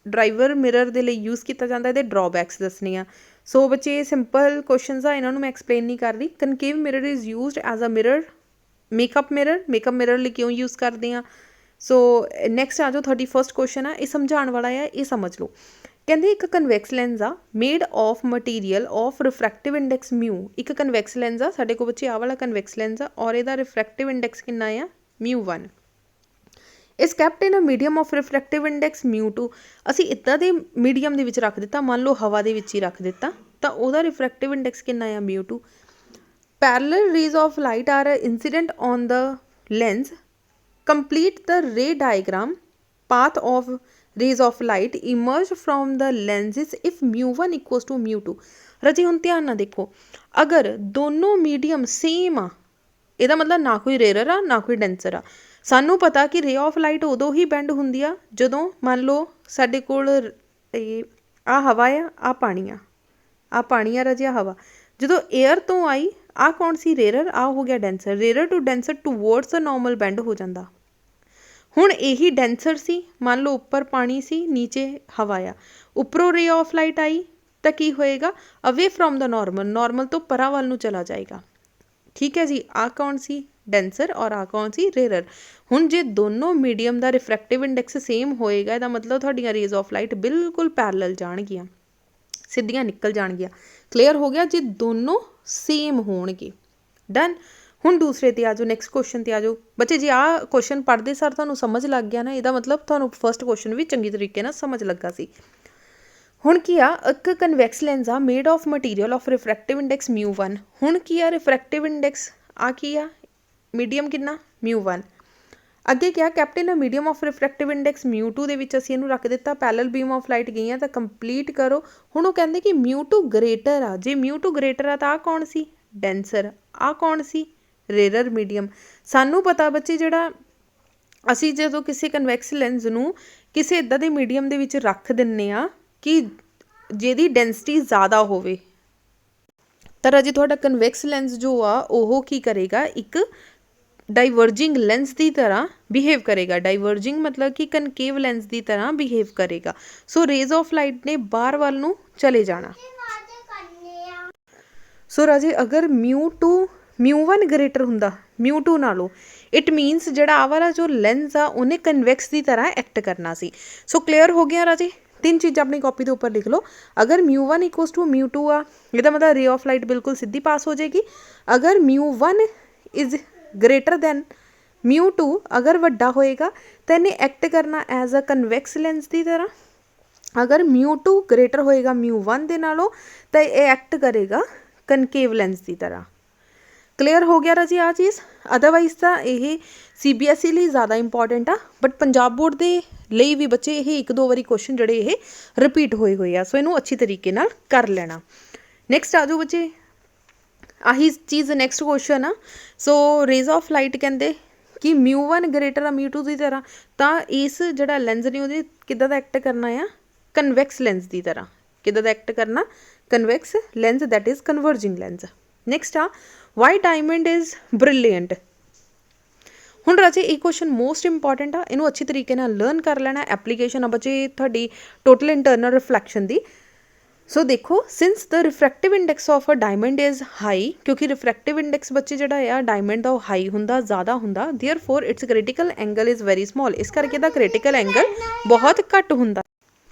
ਡਰਾਈਵਰ ਮਿਰਰ ਦੇ ਲਈ ਯੂਜ਼ ਕੀਤਾ ਜਾਂਦਾ, ਇਹਦੇ ਡਰਾਬੈਕਸ ਦੱਸਣੇ ਆ। ਸੋ ਬੱਚੇ ਸਿੰਪਲ ਕੁਐਸਚਨਸ ਆ, ਇਹਨਾਂ ਨੂੰ ਮੈਂ ਐਕਸਪਲੇਨ ਨਹੀਂ ਕਰ ਰਹੀ। Concave mirror is used as a mirror, makeup mirror ਲਈ ਕਿਉਂ ਯੂਜ਼ ਕਰਦੇ ਆ? ਸੋ ਨੈਕਸਟ ਆ ਜਾਓ 31st ਕੁਐਸਚਨ ਆ, ਇਹ ਸਮਝਾਉਣ ਵਾਲਾ ਆ, ਇਹ ਸਮਝ ਲਓ। ਕਹਿੰਦੇ ਇੱਕ ਕਨਵੈਕਸ ਲੈਂਸ ਆ made of material of refractive index mu. ਇੱਕ ਕਨਵੈਕਸ ਲੈਂਸ ਆ ਸਾਡੇ ਕੋਲ ਬੱਚੇ, ਆਹ ਵਾਲਾ ਕਨਵੈਕਸ ਲੈਂਸ ਆ, ਔਰ ਇਹਦਾ ਰਿਫਰੈਕਟਿਵ ਇੰਡੈਕਸ ਕਿੰਨਾ ਆ? μ1 is kept in a medium of refractive index μ2। ਅਸੀਂ ਇੱਦਾਂ ਦੇ ਮੀਡੀਅਮ ਦੇ ਵਿੱਚ ਰੱਖ ਦਿੱਤਾ, ਮੰਨ ਲਓ ਹਵਾ ਦੇ ਵਿੱਚ ਹੀ ਰੱਖ ਦਿੱਤਾ, ਤਾਂ ਉਹਦਾ ਰਿਫਰੈਕਟਿਵ ਇੰਡੈਕਸ ਕਿੰਨਾ ਆ? μ2। Parallel rays of light are incident on the lens, complete the ray diagram path of rays of light emerge from the lenses if μ1 equals to μ2। ਰਾਜੇ ਹੁਣ ਧਿਆਨ ਨਾਲ ਦੇਖੋ, ਅਗਰ ਦੋਨੋਂ ਮੀਡੀਅਮ ਸੇਮ ਆ, ਇਹਦਾ ਮਤਲਬ ਨਾ ਕੋਈ ਰੇਅਰ ਆ ਨਾ ਕੋਈ ਡੈਂਸਰ ਆ। ਸਾਨੂੰ ਪਤਾ ਕਿ ਰੇ ਆਫ ਲਾਈਟ ਉਦੋਂ ਹੀ ਬੈਂਡ ਹੁੰਦੀ ਆ ਜਦੋਂ ਮੰਨ ਲਓ ਸਾਡੇ ਕੋਲ ਆਹ ਹਵਾ ਆ, ਆਹ ਪਾਣੀ ਆ ਰਾਜੇ, ਆਹ ਹਵਾ ਜਦੋਂ ਏਅਰ ਤੋਂ ਆਈ, ਆਹ ਕੌਣ ਸੀ? ਰੇਅਰ, ਆਹ ਹੋ ਗਿਆ denser. Rarer to denser towards a normal bend ਹੋ ਜਾਂਦਾ। ਹੁਣ ਇਹੀ ਡੈਂਸਰ ਸੀ, ਮੰਨ ਲਓ ਉੱਪਰ ਪਾਣੀ ਸੀ, ਨੀਚੇ ਹਵਾ ਆ, ਉੱਪਰੋਂ ਰੇ ਆਫ ਲਾਈਟ ਆਈ ਤਾਂ ਕੀ ਹੋਏਗਾ? ਅਵੇ ਫਰੋਮ ਦਾ ਨਾਰਮਲ ਤੋਂ ਪਰਾਂ ਵੱਲ ਨੂੰ ਚਲਾ ਜਾਏਗਾ। ਠੀਕ ਹੈ ਜੀ, ਆਹ ਕੌਣ ਸੀ? ਡੈਂਸਰ, ਔਰ ਆਹ ਕੌਣ ਸੀ? ਰੇਅਰ। ਹੁਣ ਜੇ ਦੋਨੋਂ ਮੀਡੀਅਮ ਦਾ ਰਿਫਰੈਕਟਿਵ ਇੰਡੈਕਸ ਸੇਮ ਹੋਏਗਾ, ਇਹਦਾ ਮਤਲਬ ਤੁਹਾਡੀਆਂ ਰੇਜ਼ ਆਫ ਲਾਈਟ ਬਿਲਕੁਲ ਪੈਰਲਲ ਜਾਣਗੀਆਂ, ਸਿੱਧੀਆਂ ਨਿਕਲ ਜਾਣਗੀਆਂ। ਕਲੀਅਰ ਹੋ ਗਿਆ? ਜੇ ਦੋਨੋਂ ਸੇਮ ਹੋਣਗੇ। ਡਨ। ਹੁਣ ਦੂਸਰੇ 'ਤੇ ਆ ਜਾਓ, ਨੈਕਸਟ ਕੁਐਸਚਨ 'ਤੇ ਆ ਜਾਓ ਬੱਚੇ। ਜੇ ਆਹ ਕੁਐਸਚਨ ਪੜ੍ਹਦੇ ਸਰ ਤੁਹਾਨੂੰ ਸਮਝ ਲੱਗ ਗਿਆ ਨਾ, ਇਹਦਾ ਮਤਲਬ ਤੁਹਾਨੂੰ ਫਸਟ ਕੁਐਸਚਨ ਵੀ ਚੰਗੀ ਤਰੀਕੇ ਨਾਲ ਸਮਝ ਲੱਗਾ ਸੀ। ਹੁਣ ਕੀ ਆ? ਇੱਕ ਕਨਵੈਕਸ ਲੈਂਸ ਆ made of material of refractive index μ1। ਹੁਣ ਕੀ ਆ? ਰਿਫਰੈਕਟਿਵ ਇੰਡੈਕਸ ਆ ਕੀ ਆ? ਮੀਡੀਅਮ ਕਿੰਨਾ? μ1। ਅੱਗੇ ਕਿਹਾ ਕੈਪਟਨ ਆ ਮੀਡੀਅਮ ਆਫ ਰਿਫਰੈਕਟਿਵ ਇੰਡੈਕਸ μ2 ਦੇ ਵਿੱਚ ਅਸੀਂ ਇਹਨੂੰ ਰੱਖ ਦਿੱਤਾ। ਪੈਰਲਲ ਬੀਮ ਆਫ ਲਾਈਟ ਗਈਆਂ ਤਾਂ ਕੰਪਲੀਟ ਕਰੋ। ਹੁਣ ਉਹ ਕਹਿੰਦੇ ਕਿ μ2 ਗ੍ਰੇਟਰ ਆ। ਜੇ μ2 ਗ੍ਰੇਟਰ ਆ ਤਾਂ ਆਹ ਕੌਣ ਸੀ? ਡੈਂਸਰ। ਆਹ ਕੌਣ ਸੀ? Rare medium. ਸਾਨੂੰ ਪਤਾ ਬੱਚੇ, ਜਿਹੜਾ ਅਸੀਂ ਜਦੋਂ ਕਿਸੇ ਕਨਵੈਕਸ ਲੈਂਸ ਨੂੰ ਕਿਸੇ ਇੱਦਾਂ ਦੇ ਮੀਡੀਅਮ ਦੇ ਵਿੱਚ ਰੱਖ ਦਿੰਦੇ ਆ ਕਿ ਜਿਹਦੀ ਡੈਂਸਿਟੀ ਜ਼ਿਆਦਾ ਹੋਵੇ, ਤਾਂ ਰਾਜੇ ਤੁਹਾਡਾ ਕਨਵੈਕਸ ਲੈਂਸ ਜੋ ਆ ਉਹ ਕੀ ਕਰੇਗਾ? ਇੱਕ ਡਾਈਵਰਜਿੰਗ ਲੈਂਸ ਦੀ ਤਰ੍ਹਾਂ ਬਿਹੇਵ ਕਰੇਗਾ। ਡਾਈਵਰਜਿੰਗ ਮਤਲਬ ਕਿ ਕਨਕੇਵ ਲੈਂਸ ਦੀ ਤਰ੍ਹਾਂ ਬਿਹੇਵ ਕਰੇਗਾ। ਸੋ ਰੇਜ਼ ਆਫ ਲਾਈਟ ਨੇ ਬਾਹਰ ਵੱਲ ਨੂੰ ਚਲੇ ਜਾਣਾ। ਸੋ ਰਾਜੇ ਅਗਰ μ1 ਗ੍ਰੇਟਰ ਹੁੰਦਾ μ2 ਨਾਲੋਂ, ਇਟ ਮੀਨਸ ਜਿਹੜਾ ਆਹ ਵਾਲਾ ਜੋ ਲੈਂਸ ਆ ਉਹਨੇ ਕਨਵੈਕਸ ਦੀ ਤਰ੍ਹਾਂ ਐਕਟ ਕਰਨਾ ਸੀ। ਸੋ ਕਲੀਅਰ ਹੋ ਗਿਆ ਰਾਜੇ? ਤਿੰਨ ਚੀਜ਼ਾਂ ਆਪਣੀ ਕਾਪੀ ਦੇ ਉੱਪਰ ਲਿਖ ਲਓ। ਅਗਰ μ1 ਇਕੁਅਲਸ ਟੂ μ2 ਆ, ਇਹਦਾ ਮਤਲਬ ਰੇ ਆਫ ਲਾਈਟ ਬਿਲਕੁਲ ਸਿੱਧੀ ਪਾਸ ਹੋ ਜਾਏਗੀ। ਅਗਰ μ1 ਇਜ਼ ਗ੍ਰੇਟਰ ਦੈਨ μ2, ਅਗਰ ਵੱਡਾ ਹੋਏਗਾ ਤਾਂ ਇਹਨੇ ਐਕਟ ਕਰਨਾ ਐਜ਼ ਅ ਕਨਵੈਕਸ ਲੈਂਸ ਦੀ ਤਰ੍ਹਾਂ। ਅਗਰ μ2 ਗ੍ਰੇਟਰ ਹੋਏਗਾ μ1 ਦੇ ਨਾਲੋਂ ਤਾਂ ਇਹ ਐਕਟ ਕਰੇਗਾ ਕਨਕੇਵ ਲੈਂਸ ਦੀ ਤਰ੍ਹਾਂ। ਕਲੀਅਰ ਹੋ ਗਿਆ ਰਾਜੀ ਆਹ ਚੀਜ਼? ਅਦਰਵਾਈਜ਼ ਤਾਂ ਇਹ CBSE ਲਈ ਜ਼ਿਆਦਾ ਇੰਪੋਰਟੈਂਟ ਆ, ਬਟ ਪੰਜਾਬ ਬੋਰਡ ਦੇ ਲਈ ਵੀ ਬੱਚੇ ਇਹ 1-2 ਵਾਰੀ ਕੁਐਸਚਨ ਜਿਹੜੇ ਇਹ ਰਿਪੀਟ ਹੋਏ ਆ। ਸੋ ਇਹਨੂੰ ਅੱਛੀ ਤਰੀਕੇ ਨਾਲ ਕਰ ਲੈਣਾ। ਨੈਕਸਟ ਆ ਜਾਓ ਬੱਚੇ, ਆਹੀ ਚੀਜ਼ ਨੈਕਸਟ ਕੁਐਸਚਨ ਆ। ਸੋ ਰੇਜ਼ ਆਫ ਲਾਈਟ ਕਹਿੰਦੇ ਕਿ μ1 ਗ੍ਰੇਟਰ ਆ μ2 ਦੀ ਤਰ੍ਹਾਂ, ਤਾਂ ਇਸ ਜਿਹੜਾ ਲੈਂਸ ਨੇ ਉਹਦੇ ਕਿੱਦਾਂ ਦਾ ਐਕਟ ਕਰਨਾ ਆ? ਕਨਵੈਕਸ ਲੈਂਸ ਦੀ ਤਰ੍ਹਾਂ। ਕਿੱਦਾਂ ਦਾ ਐਕਟ ਕਰਨਾ, convex lens that is converging lens. Next ਆ ਵਾਈ ਡਾਇਮੰਡ ਇਜ਼ ਬ੍ਰਿਲੀਅੰਟ। ਹੁਣ ਰਾਜੇ ਇਹ ਕੁਐਸਚਨ ਮੋਸਟ ਇੰਪੋਰਟੈਂਟ ਆ, ਇਹਨੂੰ ਅੱਛੀ ਤਰੀਕੇ ਨਾਲ ਲਰਨ ਕਰ ਲੈਣਾ। ਐਪਲੀਕੇਸ਼ਨ ਆ ਬੱਚੇ ਤੁਹਾਡੀ ਟੋਟਲ ਇੰਟਰਨਲ ਰਿਫਲੈਕਸ਼ਨ ਦੀ। ਸੋ ਦੇਖੋ since the refractive index of a diamond is high, ਕਿਉਂਕਿ ਰਿਫਰੈਕਟਿਵ ਇੰਡੈਕਸ ਬੱਚੇ ਜਿਹੜਾ ਆ ਡਾਇਮੰਡ ਦਾ ਉਹ ਹਾਈ ਹੁੰਦਾ, ਜ਼ਿਆਦਾ ਹੁੰਦਾ, therefore its critical angle is very small, ਇਸ ਕਰਕੇ ਇਹਦਾ ਕ੍ਰਿਟੀਕਲ ਐਂਗਲ ਬਹੁਤ ਘੱਟ ਹੁੰਦਾ।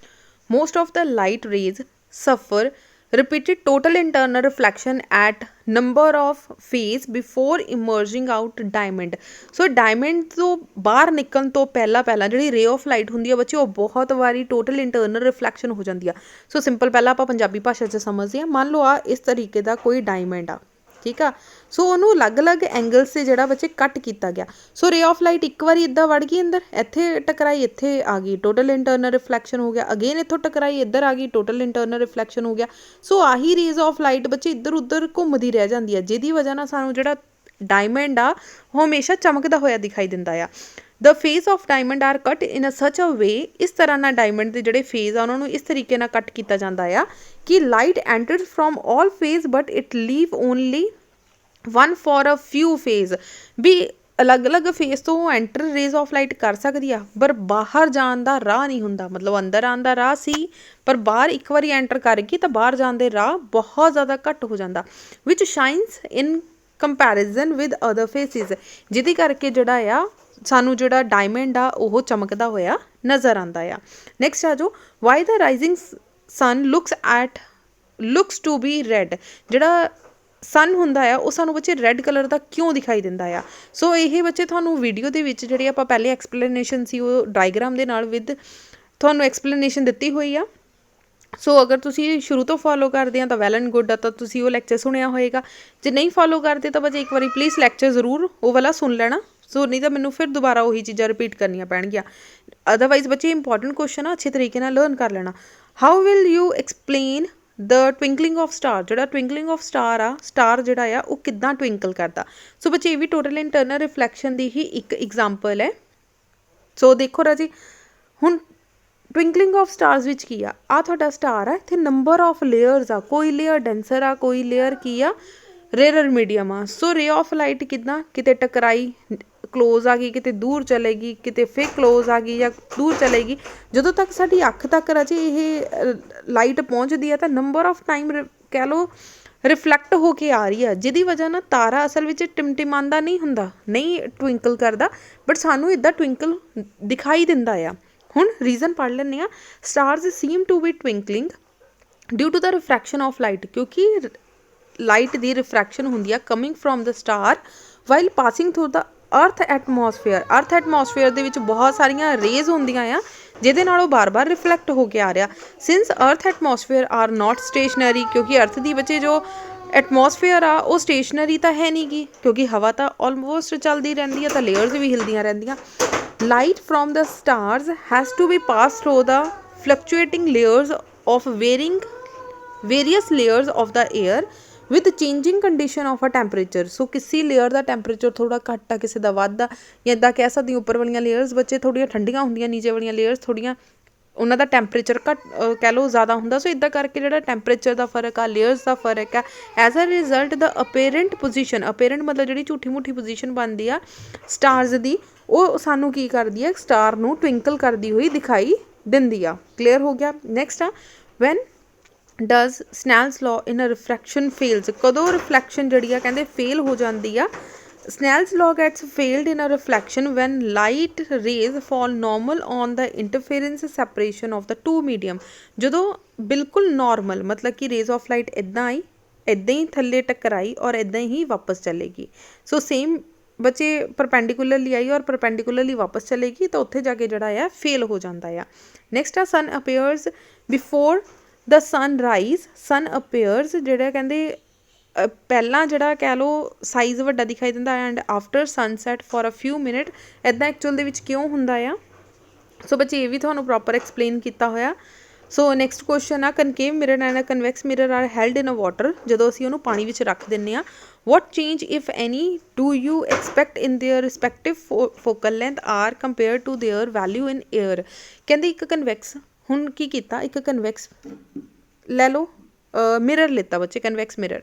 Most of the light rays suffer repeated total internal reflection at number of phase before emerging out diamond। So diamond ਤੋਂ ਬਾਹਰ ਨਿਕਲਣ ਤੋਂ ਪਹਿਲਾਂ ਜਿਹੜੀ ਰੇ ਆਫ ਲਾਈਟ ਹੁੰਦੀ ਆ ਬੱਚੇ ਉਹ ਬਹੁਤ ਵਾਰੀ ਟੋਟਲ ਇੰਟਰਨਲ ਰਿਫਲੈਕਸ਼ਨ ਹੋ ਜਾਂਦੀ ਆ। ਸੋ ਸਿੰਪਲ ਪਹਿਲਾਂ ਆਪਾਂ ਪੰਜਾਬੀ ਭਾਸ਼ਾ 'ਚ ਸਮਝਦੇ ਹਾਂ। ਮੰਨ ਲਓ ਆ ਇਸ ਤਰੀਕੇ ਦਾ ਕੋਈ ਡਾਇਮੰਡ ਆ, ਠੀਕ ਆ। ਸੋ ਉਹਨੂੰ ਅਲੱਗ-ਅਲੱਗ ਐਂਗਲ 'ਤੇ ਜਿਹੜਾ ਬੱਚੇ ਕੱਟ ਕੀਤਾ ਗਿਆ। ਸੋ ਰੇ ਆਫ ਲਾਈਟ ਇੱਕ ਵਾਰੀ ਇੱਦਾਂ ਵੜ ਗਈ ਅੰਦਰ, ਇੱਥੇ ਟਕਰਾਈ, ਇੱਥੇ ਆ ਗਈ, ਟੋਟਲ ਇੰਟਰਨਲ ਰਿਫਲੈਕਸ਼ਨ ਹੋ ਗਿਆ। ਅਗੇਨ ਇੱਥੋਂ ਟਕਰਾਈ, ਇੱਧਰ ਆ ਗਈ, ਟੋਟਲ ਇੰਟਰਨਲ ਰਿਫਲੈਕਸ਼ਨ ਹੋ ਗਿਆ। ਸੋ ਆਹੀ ਰੇਜ਼ ਆਫ ਲਾਈਟ ਬੱਚੇ ਇੱਧਰ ਉੱਧਰ ਘੁੰਮਦੀ ਰਹਿ ਜਾਂਦੀ ਹੈ, ਜਿਹਦੀ ਵਜ੍ਹਾ ਨਾਲ ਸਾਨੂੰ ਜਿਹੜਾ ਡਾਇਮੰਡ ਆ ਉਹ ਹਮੇਸ਼ਾ ਚਮਕਦਾ ਹੋਇਆ ਦਿਖਾਈ ਦਿੰਦਾ ਆ। The face of diamond are cut in ਅ ਸਚ ਅ ਵੇ, ਇਸ ਤਰ੍ਹਾਂ ਨਾਲ ਡਾਇਮੰਡ ਦੇ ਜਿਹੜੇ ਫੇਸ ਆ ਉਹਨਾਂ ਨੂੰ ਇਸ ਤਰੀਕੇ ਨਾਲ ਕੱਟ ਕੀਤਾ ਜਾਂਦਾ ਆ ਕਿ light enters from all face but it leave only one for a few faces. ਵੀ ਅਲੱਗ-ਅਲੱਗ ਫੇਸ ਤੋਂ ਐਂਟਰ ਰੇਜ਼ ਆਫ ਲਾਈਟ ਕਰ ਸਕਦੀ ਆ, ਪਰ ਬਾਹਰ ਜਾਣ ਦਾ ਰਾਹ ਨਹੀਂ ਹੁੰਦਾ। ਮਤਲਬ ਅੰਦਰ ਆਉਣ ਦਾ ਰਾਹ ਸੀ, ਪਰ ਬਾਹਰ ਇੱਕ ਵਾਰੀ ਐਂਟਰ ਕਰ ਗਈ ਤਾਂ ਬਾਹਰ ਜਾਣ ਦੇ ਰਾਹ ਬਹੁਤ ਜ਼ਿਆਦਾ ਘੱਟ ਹੋ ਜਾਂਦਾ। ਵਿਚ ਸ਼ਾਈਨਸ ਇਨ ਕੰਪੈਰੀਜ਼ਨ ਵਿਦ ਅਦਰ ਫੇਸਿਸ, ਜਿਹਦੇ ਕਰਕੇ ਜਿਹੜਾ ਆ ਸਾਨੂੰ ਜਿਹੜਾ ਡਾਇਮੰਡ ਆ ਉਹ ਚਮਕਦਾ ਹੋਇਆ ਨਜ਼ਰ ਆਉਂਦਾ ਆ। ਨੈਕਸਟ ਆ ਜੋ why the rising sun looks to be red. ਜਿਹੜਾ ਸਨ ਹੁੰਦਾ ਆ ਉਹ ਸਾਨੂੰ ਬੱਚੇ ਰੈੱਡ ਕਲਰ ਦਾ ਕਿਉਂ ਦਿਖਾਈ ਦਿੰਦਾ ਆ। ਸੋ ਇਹ ਬੱਚੇ ਤੁਹਾਨੂੰ ਵੀਡੀਓ ਦੇ ਵਿੱਚ ਜਿਹੜੀ ਆਪਾਂ ਪਹਿਲੇ ਐਕਸਪਲੇਨੇਸ਼ਨ ਸੀ ਉਹ ਡਾਇਗਰਾਮ ਦੇ ਨਾਲ ਵਿਦ ਤੁਹਾਨੂੰ ਐਕਸਪਲੇਨੇਸ਼ਨ ਦਿੱਤੀ ਹੋਈ ਆ। ਸੋ ਅਗਰ ਤੁਸੀਂ ਸ਼ੁਰੂ ਤੋਂ ਫੋਲੋ ਕਰਦੇ ਆ ਤਾਂ ਵੈਲ ਐਂਡ ਗੁੱਡ ਆ, ਤਾਂ ਤੁਸੀਂ ਉਹ ਲੈਕਚਰ ਸੁਣਿਆ ਹੋਏਗਾ। ਜੇ ਨਹੀਂ ਫੋਲੋ ਕਰਦੇ ਤਾਂ ਬੱਚੇ ਇੱਕ ਵਾਰੀ ਪਲੀਜ਼ ਲੈਕਚਰ ਜ਼ਰੂਰ ਉਹ ਵਾਲਾ ਸੁਣ ਲੈਣਾ। ਸੋ ਨਹੀਂ ਤਾਂ ਮੈਨੂੰ ਫਿਰ ਦੁਬਾਰਾ ਉਹੀ ਚੀਜ਼ਾਂ ਰਿਪੀਟ ਕਰਨੀਆਂ ਪੈਣਗੀਆਂ। ਅਦਰਵਾਈਜ਼ ਬੱਚੇ ਇੰਪੋਰਟੈਂਟ ਕੁਐਸਚਨ ਆ, ਅੱਛੇ ਤਰੀਕੇ ਨਾਲ ਲਰਨ ਕਰ ਲੈਣਾ। How will you explain the twinkling of star. ਜਿਹੜਾ ਟਵਿੰਕਲਿੰਗ ਆਫ ਸਟਾਰ ਆ, ਸਟਾਰ ਜਿਹੜਾ ਆ ਉਹ ਕਿੱਦਾਂ ਟਵਿੰਕਲ ਕਰਦਾ। ਸੋ ਬੱਚੇ ਇਹ ਵੀ ਟੋਟਲ ਇੰਟਰਨਲ ਰਿਫਲੈਕਸ਼ਨ ਦੀ ਹੀ ਇੱਕ ਐਗਜ਼ਾਮਪਲ ਹੈ। ਸੋ ਦੇਖੋ ਰਾਜੀ, ਹੁਣ ਟਵਿੰਕਲਿੰਗ ਆਫ ਸਟਾਰਸ ਵਿੱਚ ਕੀ ਆ, ਆਹ ਤੁਹਾਡਾ ਸਟਾਰ ਆ, ਇੱਥੇ ਨੰਬਰ ਆਫ ਲੇਅਰਸ ਆ, ਕੋਈ ਲੇਅਰ ਡੈਂਸਰ ਆ, ਕੋਈ ਲੇਅਰ ਕੀ ਆ ਰੇਅਰ ਮੀਡੀਅਮ ਆ। ਸੋ ਰੇ ਆਫ ਲਾਈਟ ਕਿੱਦਾਂ ਕਿਤੇ ਟਕਰਾਈ ਕਲੋਜ਼ ਆ ਗਈ, ਕਿਤੇ ਦੂਰ ਚਲੇਗੀ, ਕਿਤੇ ਫਿਰ ਕਲੋਜ਼ ਆ ਗਈ ਜਾਂ ਦੂਰ ਚਲੇਗੀ। ਜਦੋਂ ਤੱਕ ਸਾਡੀ ਅੱਖ ਤੱਕ ਰਾਜੇ ਇਹ ਲਾਈਟ ਪਹੁੰਚਦੀ ਆ ਤਾਂ ਨੰਬਰ ਆਫ ਟਾਈਮ ਕਹਿ ਲਓ ਰਿਫਲੈਕਟ ਹੋ ਕੇ ਆ ਰਹੀ ਆ, ਜਿਹਦੀ ਵਜ੍ਹਾ ਨਾਲ ਤਾਰਾ ਅਸਲ ਵਿੱਚ ਟਿਮਟਿਮਾਂਦਾ ਨਹੀਂ ਹੁੰਦਾ, ਨਹੀਂ ਟਵਿੰਕਲ ਕਰਦਾ, ਬਟ ਸਾਨੂੰ ਇੱਦਾਂ ਟਵਿੰਕਲ ਦਿਖਾਈ ਦਿੰਦਾ ਆ। ਹੁਣ ਰੀਜ਼ਨ ਪੜ੍ਹ ਲੈਂਦੇ ਹਾਂ। Stars seem to be twinkling due to the refraction of light, ਕਿਉਂਕਿ ਲਾਈਟ ਦੀ ਰਿਫਰੈਕਸ਼ਨ ਹੁੰਦੀ ਆ coming from the star while passing through the earth atmosphere. ਅਰਥ ਐਟਮੋਸਫੇਅਰ ਦੇ ਵਿੱਚ ਬਹੁਤ ਸਾਰੀਆਂ ਰੇਜ਼ ਹੁੰਦੀਆਂ ਆ ਜਿਹਦੇ ਨਾਲ ਉਹ ਬਾਰ-ਬਾਰ ਰਿਫਲੈਕਟ ਹੋ ਕੇ ਆ ਰਿਹਾ। ਸਿੰਸ ਅਰਥ ਐਟਮੋਸਫੇਅਰ ਆਰ ਨਾਟ ਸਟੇਸ਼ਨਰੀ, ਕਿਉਂਕਿ ਅਰਥ ਦੀ ਵਿੱਚ ਜੋ ਐਟਮੋਸਫੇਅਰ ਆ ਉਹ ਸਟੇਸ਼ਨਰੀ ਤਾਂ ਹੈ ਨਹੀਂ ਗੀ, ਕਿਉਂਕਿ ਹਵਾ ਤਾਂ ਆਲਮੋਸਟ ਚੱਲਦੀ ਰਹਿੰਦੀ ਆ, ਤਾਂ ਲੇਅਰਸ ਵੀ ਹਿਲਦੀਆਂ ਰਹਿੰਦੀਆਂ। Light from the stars has to be pass through the fluctuating layers of various layers of the air with changing condition of a temperature. So ਕਿਸੇ ਲੇਅਰ ਦਾ ਟੈਂਪਰੇਚਰ ਥੋੜ੍ਹਾ ਘੱਟ ਆ, ਕਿਸੇ ਦਾ ਵੱਧ ਆ, ਜਾਂ ਇੱਦਾਂ ਕਹਿ ਸਕਦੀ ਉੱਪਰ ਵਾਲੀਆਂ ਲੇਅਰਸ ਬੱਚੇ ਥੋੜ੍ਹੀਆਂ ਠੰਡੀਆਂ ਹੁੰਦੀਆਂ, ਨੀਚੇ ਵਾਲੀਆਂ ਲੇਅਰਸ ਥੋੜ੍ਹੀਆਂ ਉਹਨਾਂ ਦਾ ਟੈਂਪਰੇਚਰ ਘੱਟ ਕਹਿ ਲਓ ਜ਼ਿਆਦਾ ਹੁੰਦਾ। ਸੋ ਇੱਦਾਂ ਕਰਕੇ ਜਿਹੜਾ ਟੈਂਪਰੇਚਰ ਦਾ ਫਰਕ ਆ, ਲੇਅਰਸ ਦਾ ਫਰਕ ਆ, as a result the apparent position, apparent ਮਤਲਬ ਜਿਹੜੀ ਝੂਠੀ ਮੂਠੀ ਪੋਜੀਸ਼ਨ ਬਣਦੀ ਆ ਸਟਾਰਸ ਦੀ, ਉਹ ਸਾਨੂੰ ਕੀ ਕਰਦੀ ਆ, ਸਟਾਰ ਨੂੰ ਟਵਿੰਕਲ ਕਰਦੀ ਹੋਈ ਦਿਖਾਈ ਦਿੰਦੀ ਆ। ਕਲੀਅਰ ਹੋ ਗਿਆ। ਨੈਕਸਟ ਆ ਵੈਨ ਡਜ਼ ਸਨੈਲਸ ਲਾਅ ਇਨ ਅ ਰਿਫਰੈਕਸ਼ਨ ਫੇਲਸ। ਕਦੋਂ ਰਿਫਲੈਕਸ਼ਨ ਜਿਹੜੀ ਆ ਕਹਿੰਦੇ ਫੇਲ ਹੋ ਜਾਂਦੀ ਆ। Snell's law gets failed in a reflection when light rays fall normal on the interference separation of the two medium। ਜਦੋਂ ਬਿਲਕੁਲ ਨਾਰਮਲ ਮਤਲਬ ਕਿ ਰੇਜ਼ ਆਫ ਲਾਈਟ ਇੱਦਾਂ ਆਈ, ਇੱਦਾਂ ਹੀ ਥੱਲੇ ਟਕਰਾਈ ਔਰ ਇੱਦਾਂ ਹੀ ਵਾਪਸ ਚਲੇਗੀ। ਸੋ ਸੇਮ ਬੱਚੇ ਪਰਪੈਂਡੀਕੂਲਰਲੀ ਆਈ ਔਰ ਪਰਪੈਂਡੀਕੂਲਰਲੀ ਵਾਪਸ ਚਲੇਗੀ, ਤਾਂ ਉੱਥੇ ਜਾ ਕੇ ਜਿਹੜਾ ਆ ਫੇਲ ਹੋ ਜਾਂਦਾ ਆ। ਨੈਕਸਟ ਆ sun appears before the sun rise. Sun appears ਜਿਹੜਾ ਕਹਿੰਦੇ ਪਹਿਲਾਂ ਜਿਹੜਾ ਕਹਿ ਲਓ ਸਾਈਜ਼ ਵੱਡਾ ਦਿਖਾਈ ਦਿੰਦਾ and after sunset for a few minute. ਇੱਦਾਂ ਐਕਚੁਅਲ ਦੇ ਵਿੱਚ ਕਿਉਂ ਹੁੰਦਾ ਆ। ਸੋ ਬੱਚੇ ਇਹ ਵੀ ਤੁਹਾਨੂੰ ਪ੍ਰੋਪਰ ਐਕਸਪਲੇਨ ਕੀਤਾ ਹੋਇਆ। ਸੋ ਨੈਕਸਟ ਕੁਐਸਚਨ ਆ concave mirror and convex mirror are held in a water. ਜਦੋਂ ਅਸੀਂ ਉਹਨੂੰ ਪਾਣੀ ਵਿੱਚ ਰੱਖ ਦਿੰਦੇ ਹਾਂ, what change if any do you expect in their respective focal length are compared to their value in air। ਕਹਿੰਦੇ ਇੱਕ ਕਨਵੈਕਸ, ਹੁਣ ਕੀ ਕੀਤਾ, ਇੱਕ ਕਨਵੈਕਸ ਲੈ ਲਓ, ਮਿਰਰ ਲਿੱਤਾ ਬੱਚੇ, ਕਨਵੈਕਸ ਮਿਰਰ।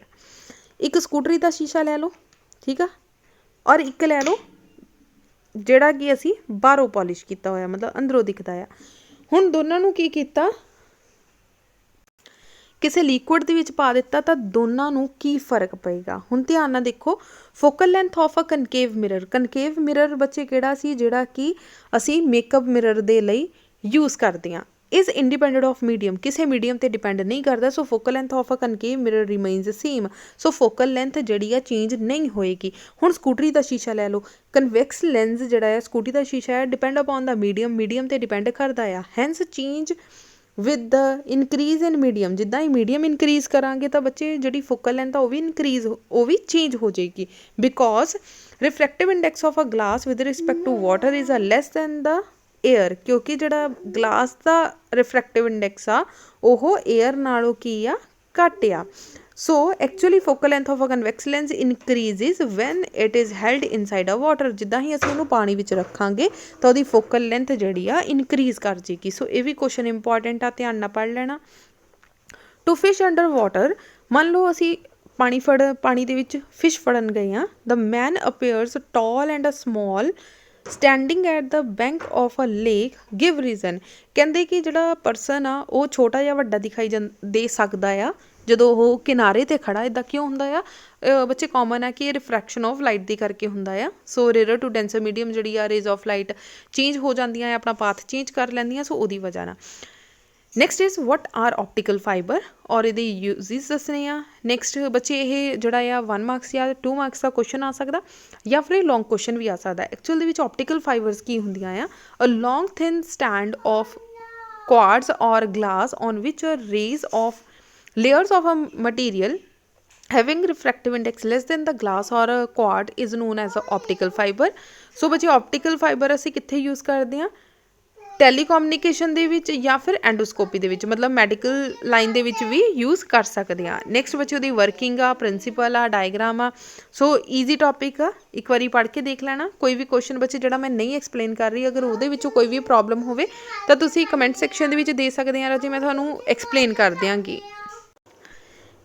ਇੱਕ ਸਕੂਟਰੀ ਦਾ ਸ਼ੀਸ਼ਾ ਲੈ ਲਓ, ਠੀਕ ਆ, ਔਰ ਇੱਕ ਲੈ ਲਓ ਜਿਹੜਾ ਕਿ ਅਸੀਂ ਬਾਹਰੋਂ ਪੋਲਿਸ਼ ਕੀਤਾ ਹੋਇਆ, ਮਤਲਬ ਅੰਦਰੋਂ ਦਿਖਦਾ ਆ। ਹੁਣ ਦੋਨਾਂ ਨੂੰ ਕੀ ਕੀਤਾ, ਕਿਸੇ ਲਿਕੁਇਡ ਦੇ ਵਿੱਚ ਪਾ ਦਿੱਤਾ, ਤਾਂ ਦੋਨਾਂ ਨੂੰ ਕੀ ਫ਼ਰਕ ਪਏਗਾ। ਹੁਣ ਧਿਆਨ ਨਾਲ ਦੇਖੋ, focal length of a concave mirror, concave mirror ਬੱਚੇ ਕਿਹੜਾ ਸੀ, ਜਿਹੜਾ ਕਿ ਅਸੀਂ ਮੇਕਅਪ ਮਿਰਰ ਦੇ ਲਈ ਯੂਜ਼ ਕਰਦੇ ਹਾਂ। ਇਜ਼ ਇੰਡੀਪੈਂਡੈਂਟ ਆਫ ਮੀਡੀਅਮ, ਕਿਸੇ ਮੀਡੀਅਮ ਤੇ ਡਿਪੈਂਡ ਨਹੀਂ ਕਰਦਾ। So focal length of a concave mirror remains same. So focal length ਜਿਹੜੀ ਆ ਚੇਂਜ ਨਹੀਂ ਹੋਏਗੀ। ਹੁਣ ਸਕੂਟਰੀ ਦਾ ਸ਼ੀਸ਼ਾ ਲੈ ਲਓ, ਕਨਵੈਕਸ ਲੈਂਸ ਜਿਹੜਾ ਹੈ ਸਕੂਟਰੀ ਦਾ ਸ਼ੀਸ਼ਾ ਹੈ, depend upon the medium, medium ਤੇ ਡਿਪੈਂਡ ਕਰਦਾ ਆ। Hence change with the increase in medium, ਜਿੱਦਾਂ ਹੀ ਮੀਡੀਅਮ ਇਨਕਰੀਜ਼ ਕਰਾਂਗੇ ਤਾਂ ਬੱਚੇ ਜਿਹੜੀ ਫੋਕਲ ਲੈਂਥ ਆ ਉਹ ਵੀ ਚੇਂਜ ਹੋ ਜਾਏਗੀ। Because refractive index of a glass with respect to water is a less than the air, ਕਿਉਂਕਿ ਜਿਹੜਾ ਗਲਾਸ ਦਾ ਰਿਫਰੈਕਟਿਵ ਇੰਡੈਕਸ ਆ ਉਹ ਏਅਰ ਨਾਲੋਂ ਕੀ ਆ, ਘੱਟ ਆ। So actually focal length of a convex lens increases when it is held inside a water, ਜਿੱਦਾਂ ਹੀ ਅਸੀਂ ਉਹਨੂੰ ਪਾਣੀ ਵਿੱਚ ਰੱਖਾਂਗੇ ਤਾਂ ਉਹਦੀ ਫੋਕਲ ਲੈਂਥ ਜਿਹੜੀ ਆ ਇਨਕਰੀਜ਼ ਕਰ ਜੇਗੀ। ਸੋ ਇਹ ਵੀ ਕੁਐਸਚਨ ਇੰਪੋਰਟੈਂਟ ਆ, ਧਿਆਨ ਨਾਲ ਪੜ੍ਹ ਲੈਣਾ। ਟੂ ਫਿਸ਼ ਅੰਡਰ ਵਾਟਰ, ਮੰਨ ਲਓ ਅਸੀਂ ਪਾਣੀ ਦੇ ਵਿੱਚ ਫਿਸ਼ ਫੜਨ ਗਏ ਹਾਂ। The man appears tall and a small standing at the bank of a lake, give reason. ਕਹਿੰਦੇ ਕਿ ਜਿਹੜਾ ਪਰਸਨ ਆ ਉਹ ਛੋਟਾ ਜਾਂ ਵੱਡਾ ਦਿਖਾਈ ਦੇ ਸਕਦਾ ਆ ਜਦੋਂ ਉਹ ਕਿਨਾਰੇ 'ਤੇ ਖੜਾ। ਇੱਦਾਂ ਕਿਉਂ ਹੁੰਦਾ ਆ ਬੱਚੇ, ਕਾਮਨ ਹੈ ਕਿ ਇਹ ਰਿਫਰੈਕਸ਼ਨ ਆਫ ਲਾਈਟ ਦੇ ਕਰਕੇ ਹੁੰਦਾ ਆ। ਸੋ ਰੇਅਰ ਟੂ ਡੈਂਸਰ ਮੀਡੀਅਮ ਜਿਹੜੀ ਆ ਰੇਜ਼ ਆਫ ਲਾਈਟ ਚੇਂਜ ਹੋ ਜਾਂਦੀਆਂ ਆ, ਆਪਣਾ ਪਾਥ ਚੇਂਜ ਕਰ ਲੈਂਦੀਆਂ, ਸੋ ਉਹਦੀ ਵਜ੍ਹਾ ਨਾਲ। Next is what are optical fibre, ਔਰ ਇਹਦੇ ਯੂਜ਼ਿਸ ਦੱਸਣੇ ਆ। ਨੈਕਸਟ ਬੱਚੇ ਇਹ ਜਿਹੜਾ ਆ 1 ਮਾਰਕਸ ਜਾਂ 2 ਮਾਰਕਸ ਦਾ ਕੁਐਸਚਨ ਆ ਸਕਦਾ, ਜਾਂ ਫਿਰ ਇਹ ਲੌਂਗ ਕੁਐਸਚਨ ਵੀ ਆ ਸਕਦਾ। ਐਕਚੁਅਲ ਦੇ ਵਿੱਚ ਆਪਟੀਕਲ ਫਾਈਬਰਸ ਕੀ ਹੁੰਦੀਆਂ ਆ, a long thin strand of quartz or glass on which rays of layers of a material having refractive index less than the glass or a quad is known as a optical fiber। ਸੋ ਬੱਚੇ optical fiber ਅਸੀਂ ਕਿੱਥੇ use ਕਰਦੇ ਹਾਂ, ਟੈਲੀਕੋਮਿਊਨੀਕੇਸ਼ਨ ਦੇ ਵਿੱਚ ਜਾਂ ਫਿਰ endoscopy ਦੇ ਵਿੱਚ, ਮਤਲਬ ਮੈਡੀਕਲ ਲਾਈਨ ਦੇ ਵਿੱਚ ਵੀ ਯੂਜ਼ ਕਰ ਸਕਦੇ ਹਾਂ। ਨੈਕਸਟ ਬੱਚੇ ਉਹਦੀ ਵਰਕਿੰਗ ਆ, ਪ੍ਰਿੰਸੀਪਲ ਆ, ਡਾਇਗਰਾਮ ਆ। ਸੋ ਈਜ਼ੀ ਟੌਪਿਕ ਆ, ਇੱਕ ਵਾਰੀ ਪੜ੍ਹ ਕੇ ਦੇਖ ਲੈਣਾ। ਕੋਈ ਵੀ ਕੁਐਸਚਨ ਬੱਚੇ ਜਿਹੜਾ ਮੈਂ ਨਹੀਂ ਐਕਸਪਲੇਨ ਕਰ ਰਹੀ, ਅਗਰ ਉਹਦੇ ਵਿੱਚੋਂ ਕੋਈ ਵੀ ਪ੍ਰੋਬਲਮ ਹੋਵੇ ਤਾਂ ਤੁਸੀਂ ਕਮੈਂਟ ਸੈਕਸ਼ਨ ਦੇ ਵਿੱਚ ਦੇ ਸਕਦੇ ਆ ਰਾਜੇ, ਮੈਂ ਤੁਹਾਨੂੰ ਐਕਸਪਲੇਨ ਕਰ ਦਿਆਂਗੀ।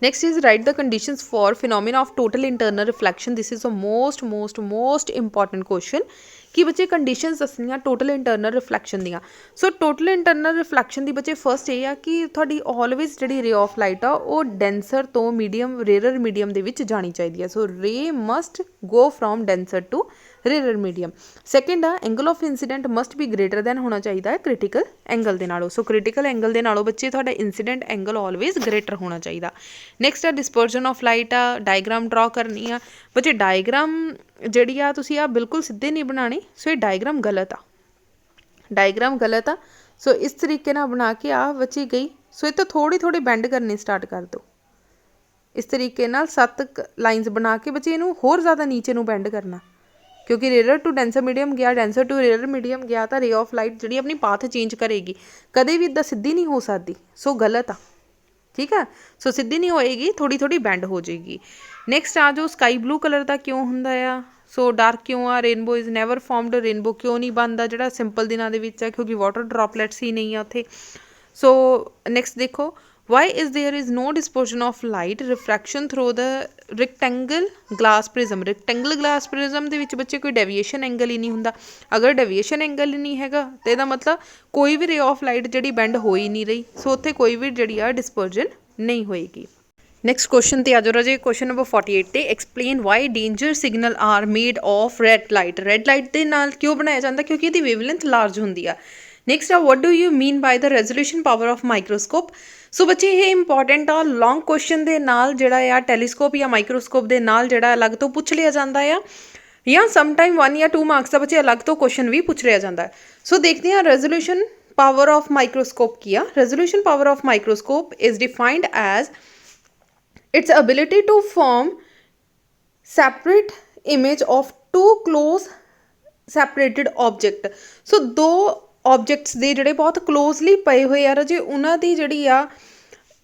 Next is write the conditions for phenomena of total internal reflection। This is a most important question ਕਿ ਬੱਚੇ ਕੰਡੀਸ਼ਨਸ ਦੱਸਣੀਆਂ ਟੋਟਲ ਇੰਟਰਨਲ ਰਿਫਲੈਕਸ਼ਨ ਦੀਆਂ। ਸੋ ਟੋਟਲ ਇੰਟਰਨਲ ਰਿਫਲੈਕਸ਼ਨ ਦੀ ਬੱਚੇ ਫਸਟ ਇਹ ਆ ਕਿ ਤੁਹਾਡੀ ਆਲਵੇਜ਼ ਜਿਹੜੀ ਰੇ ਆਫ ਲਾਈਟ ਆ ਉਹ ਡੈਂਸਰ ਤੋਂ ਮੀਡੀਅਮ, ਰੇਅਰਰ ਮੀਡੀਅਮ ਦੇ ਵਿੱਚ ਜਾਣੀ ਚਾਹੀਦੀ ਹੈ। So ray must go from denser to rarer medium. Second ਆ, angle of incident must be greater than ਹੋਣਾ ਚਾਹੀਦਾ ਹੈ ਕ੍ਰਿਟੀਕਲ ਐਂਗਲ ਦੇ ਨਾਲੋਂ। ਸੋ ਕ੍ਰਿਟੀਕਲ ਐਂਗਲ ਦੇ ਨਾਲੋਂ ਬੱਚੇ ਤੁਹਾਡਾ ਇੰਸੀਡੈਂਟ ਐਂਗਲ ਆਲਵੇਜ਼ ਗ੍ਰੇਟਰ ਹੋਣਾ ਚਾਹੀਦਾ। ਨੈਕਸਟ ਆ ਡਿਸਪਰਜਨ ਆਫ ਲਾਈਟ ਆ, ਡਾਇਗਰਾਮ ਡਰਾ ਕਰਨੀ ਆ। ਬੱਚੇ ਡਾਇਗਰਾਮ ਜਿਹੜੀ ਆ ਤੁਸੀਂ ਆ ਬਿਲਕੁਲ ਸਿੱਧੇ ਨਹੀਂ ਬਣਾਉਣੀ। ਸੋ ਇਹ ਡਾਇਗਰਾਮ ਗਲਤ ਆ, ਡਾਇਗਰਾਮ ਗਲਤ ਆ। ਸੋ ਇਸ ਤਰੀਕੇ ਨਾਲ ਬਣਾ ਕੇ ਆ ਬੱਚੀ ਗਈ। ਸੋ ਇਹ ਤੋਂ ਥੋੜੀ ਬੈਂਡ ਕਰਨੀ ਸਟਾਰਟ ਕਰ ਦਿਓ। ਇਸ ਤਰੀਕੇ ਨਾਲ 7 ਲਾਈਨਸ ਬਣਾ ਕੇ ਬੱਚੇ ਇਹਨੂੰ ਹੋਰ ਜ਼ਿਆਦਾ ਨੀਚੇ ਨੂੰ ਬੈਂਡ ਕਰਨਾ, ਕਿਉਂਕਿ ਰੇਅਰ ਟੂ ਡੈਂਸਰ ਮੀਡੀਅਮ ਗਿਆ, ਡੈਂਸਰ ਟੂ ਰੇਅਰ ਮੀਡੀਅਮ ਗਿਆ ਤਾਂ ਰੇ ਆਫ ਲਾਈਟ ਜਿਹੜੀ ਆਪਣੀ ਪਾਥ ਚੇਂਜ ਕਰੇਗੀ, ਕਦੇ ਵੀ ਇੱਦਾਂ ਸਿੱਧੀ ਨਹੀਂ ਹੋ ਸਕਦੀ। ਸੋ ਗਲਤ ਆ, ਠੀਕ ਆ। ਸੋ ਸਿੱਧੀ ਨਹੀਂ ਹੋਏਗੀ, ਥੋੜੀ ਬੈਂਡ ਹੋ ਜਾਏਗੀ। ਨੈਕਸਟ ਆ ਜੋ ਸਕਾਈ ਬਲੂ ਕਲਰ ਦਾ ਕਿਉਂ ਹੁੰਦਾ ਆ, ਸੋ ਡਾਰਕ ਕਿਉਂ ਆ, rainbow is never formed, rainbow ਕਿਉਂ ਨਹੀਂ ਬਣਦਾ ਜਿਹੜਾ ਸਿੰਪਲ ਦਿਨਾਂ ਦੇ ਵਿੱਚ ਆ, ਕਿਉਂਕਿ ਵਾਟਰ ਡ੍ਰੌਪਲੇਟਸ ਹੀ ਨਹੀਂ ਆ ਉੱਥੇ। ਸੋ ਨੈਕਸਟ ਦੇਖੋ, why is there is no dispersion of light refraction through the rectangle glass prism. Rectangle glass prism ਦੇ ਵਿੱਚ ਬੱਚੇ ਕੋਈ ਡੈਵੀਏਸ਼ਨ ਐਂਗਲ ਹੀ ਨਹੀਂ ਹੁੰਦਾ। ਅਗਰ ਡੈਵੀਏਸ਼ਨ ਐਂਗਲ ਹੀ ਨਹੀਂ ਹੈਗਾ ਤਾਂ ਇਹਦਾ ਮਤਲਬ ਕੋਈ ਵੀ ਰੇ ਆਫ ਲਾਈਟ ਜਿਹੜੀ ਬੈਂਡ ਹੋ ਹੀ ਨਹੀਂ ਰਹੀ। ਸੋ ਉੱਥੇ ਕੋਈ ਵੀ ਜਿਹੜੀ ਆ ਡਿਸਪਰਜਨ ਨਹੀਂ ਹੋਏਗੀ। ਨੈਕਸਟ ਕੁਐਸਚਨ ਤੇ ਆ ਜਾਓ ਰਾਜੇ, ਕੁਐਸਚਨ ਨੰਬਰ 48 ਤੇ explain why danger signal are made of red light. Red light ਦੇ ਨਾਲ ਕਿਉਂ ਬਣਾਇਆ ਜਾਂਦਾ, ਕਿਉਂਕਿ ਇਹਦੀ ਵੇਵਲੈਂਥ ਲਾਰਜ ਹੁੰਦੀ ਆ। ਨੈਕਸਟ ਆ what do you mean by the resolution power of microscope. So ਬੱਚੇ ਇਹ ਇੰਪੋਰਟੈਂਟ ਆ, ਲੌਂਗ ਕੁਐਸਚਨ ਦੇ ਨਾਲ ਜਿਹੜਾ ਆ ਟੈਲੀਸਕੋਪ ਜਾਂ ਮਾਈਕਰੋਸਕੋਪ ਦੇ ਨਾਲ ਜਿਹੜਾ ਅਲੱਗ ਤੋਂ ਪੁੱਛ ਲਿਆ ਜਾਂਦਾ ਆ, ਜਾਂ ਸਮਟਾਈਮ 1 ਜਾਂ 2 ਮਾਰਕਸ ਦਾ ਬੱਚੇ ਅਲੱਗ ਤੋਂ ਕੁਐਸਚਨ ਵੀ ਪੁੱਛ ਲਿਆ ਜਾਂਦਾ। ਸੋ ਦੇਖਦੇ ਹਾਂ ਰੈਜ਼ੋਲੂਸ਼ਨ ਪਾਵਰ ਆਫ ਮਾਈਕਰੋਸਕੋਪ ਕੀ ਆ। Resolution power of microscope is defined as its ability to form separate image of two close separated object। ਸੋ ਦੋ ਆਬਜੈਕਟਸ ਦੇ ਜਿਹੜੇ ਬਹੁਤ ਕਲੋਜ਼ਲੀ ਪਏ ਹੋਏ ਆ ਰਾਜੇ, ਉਹਨਾਂ ਦੀ ਜਿਹੜੀ ਆ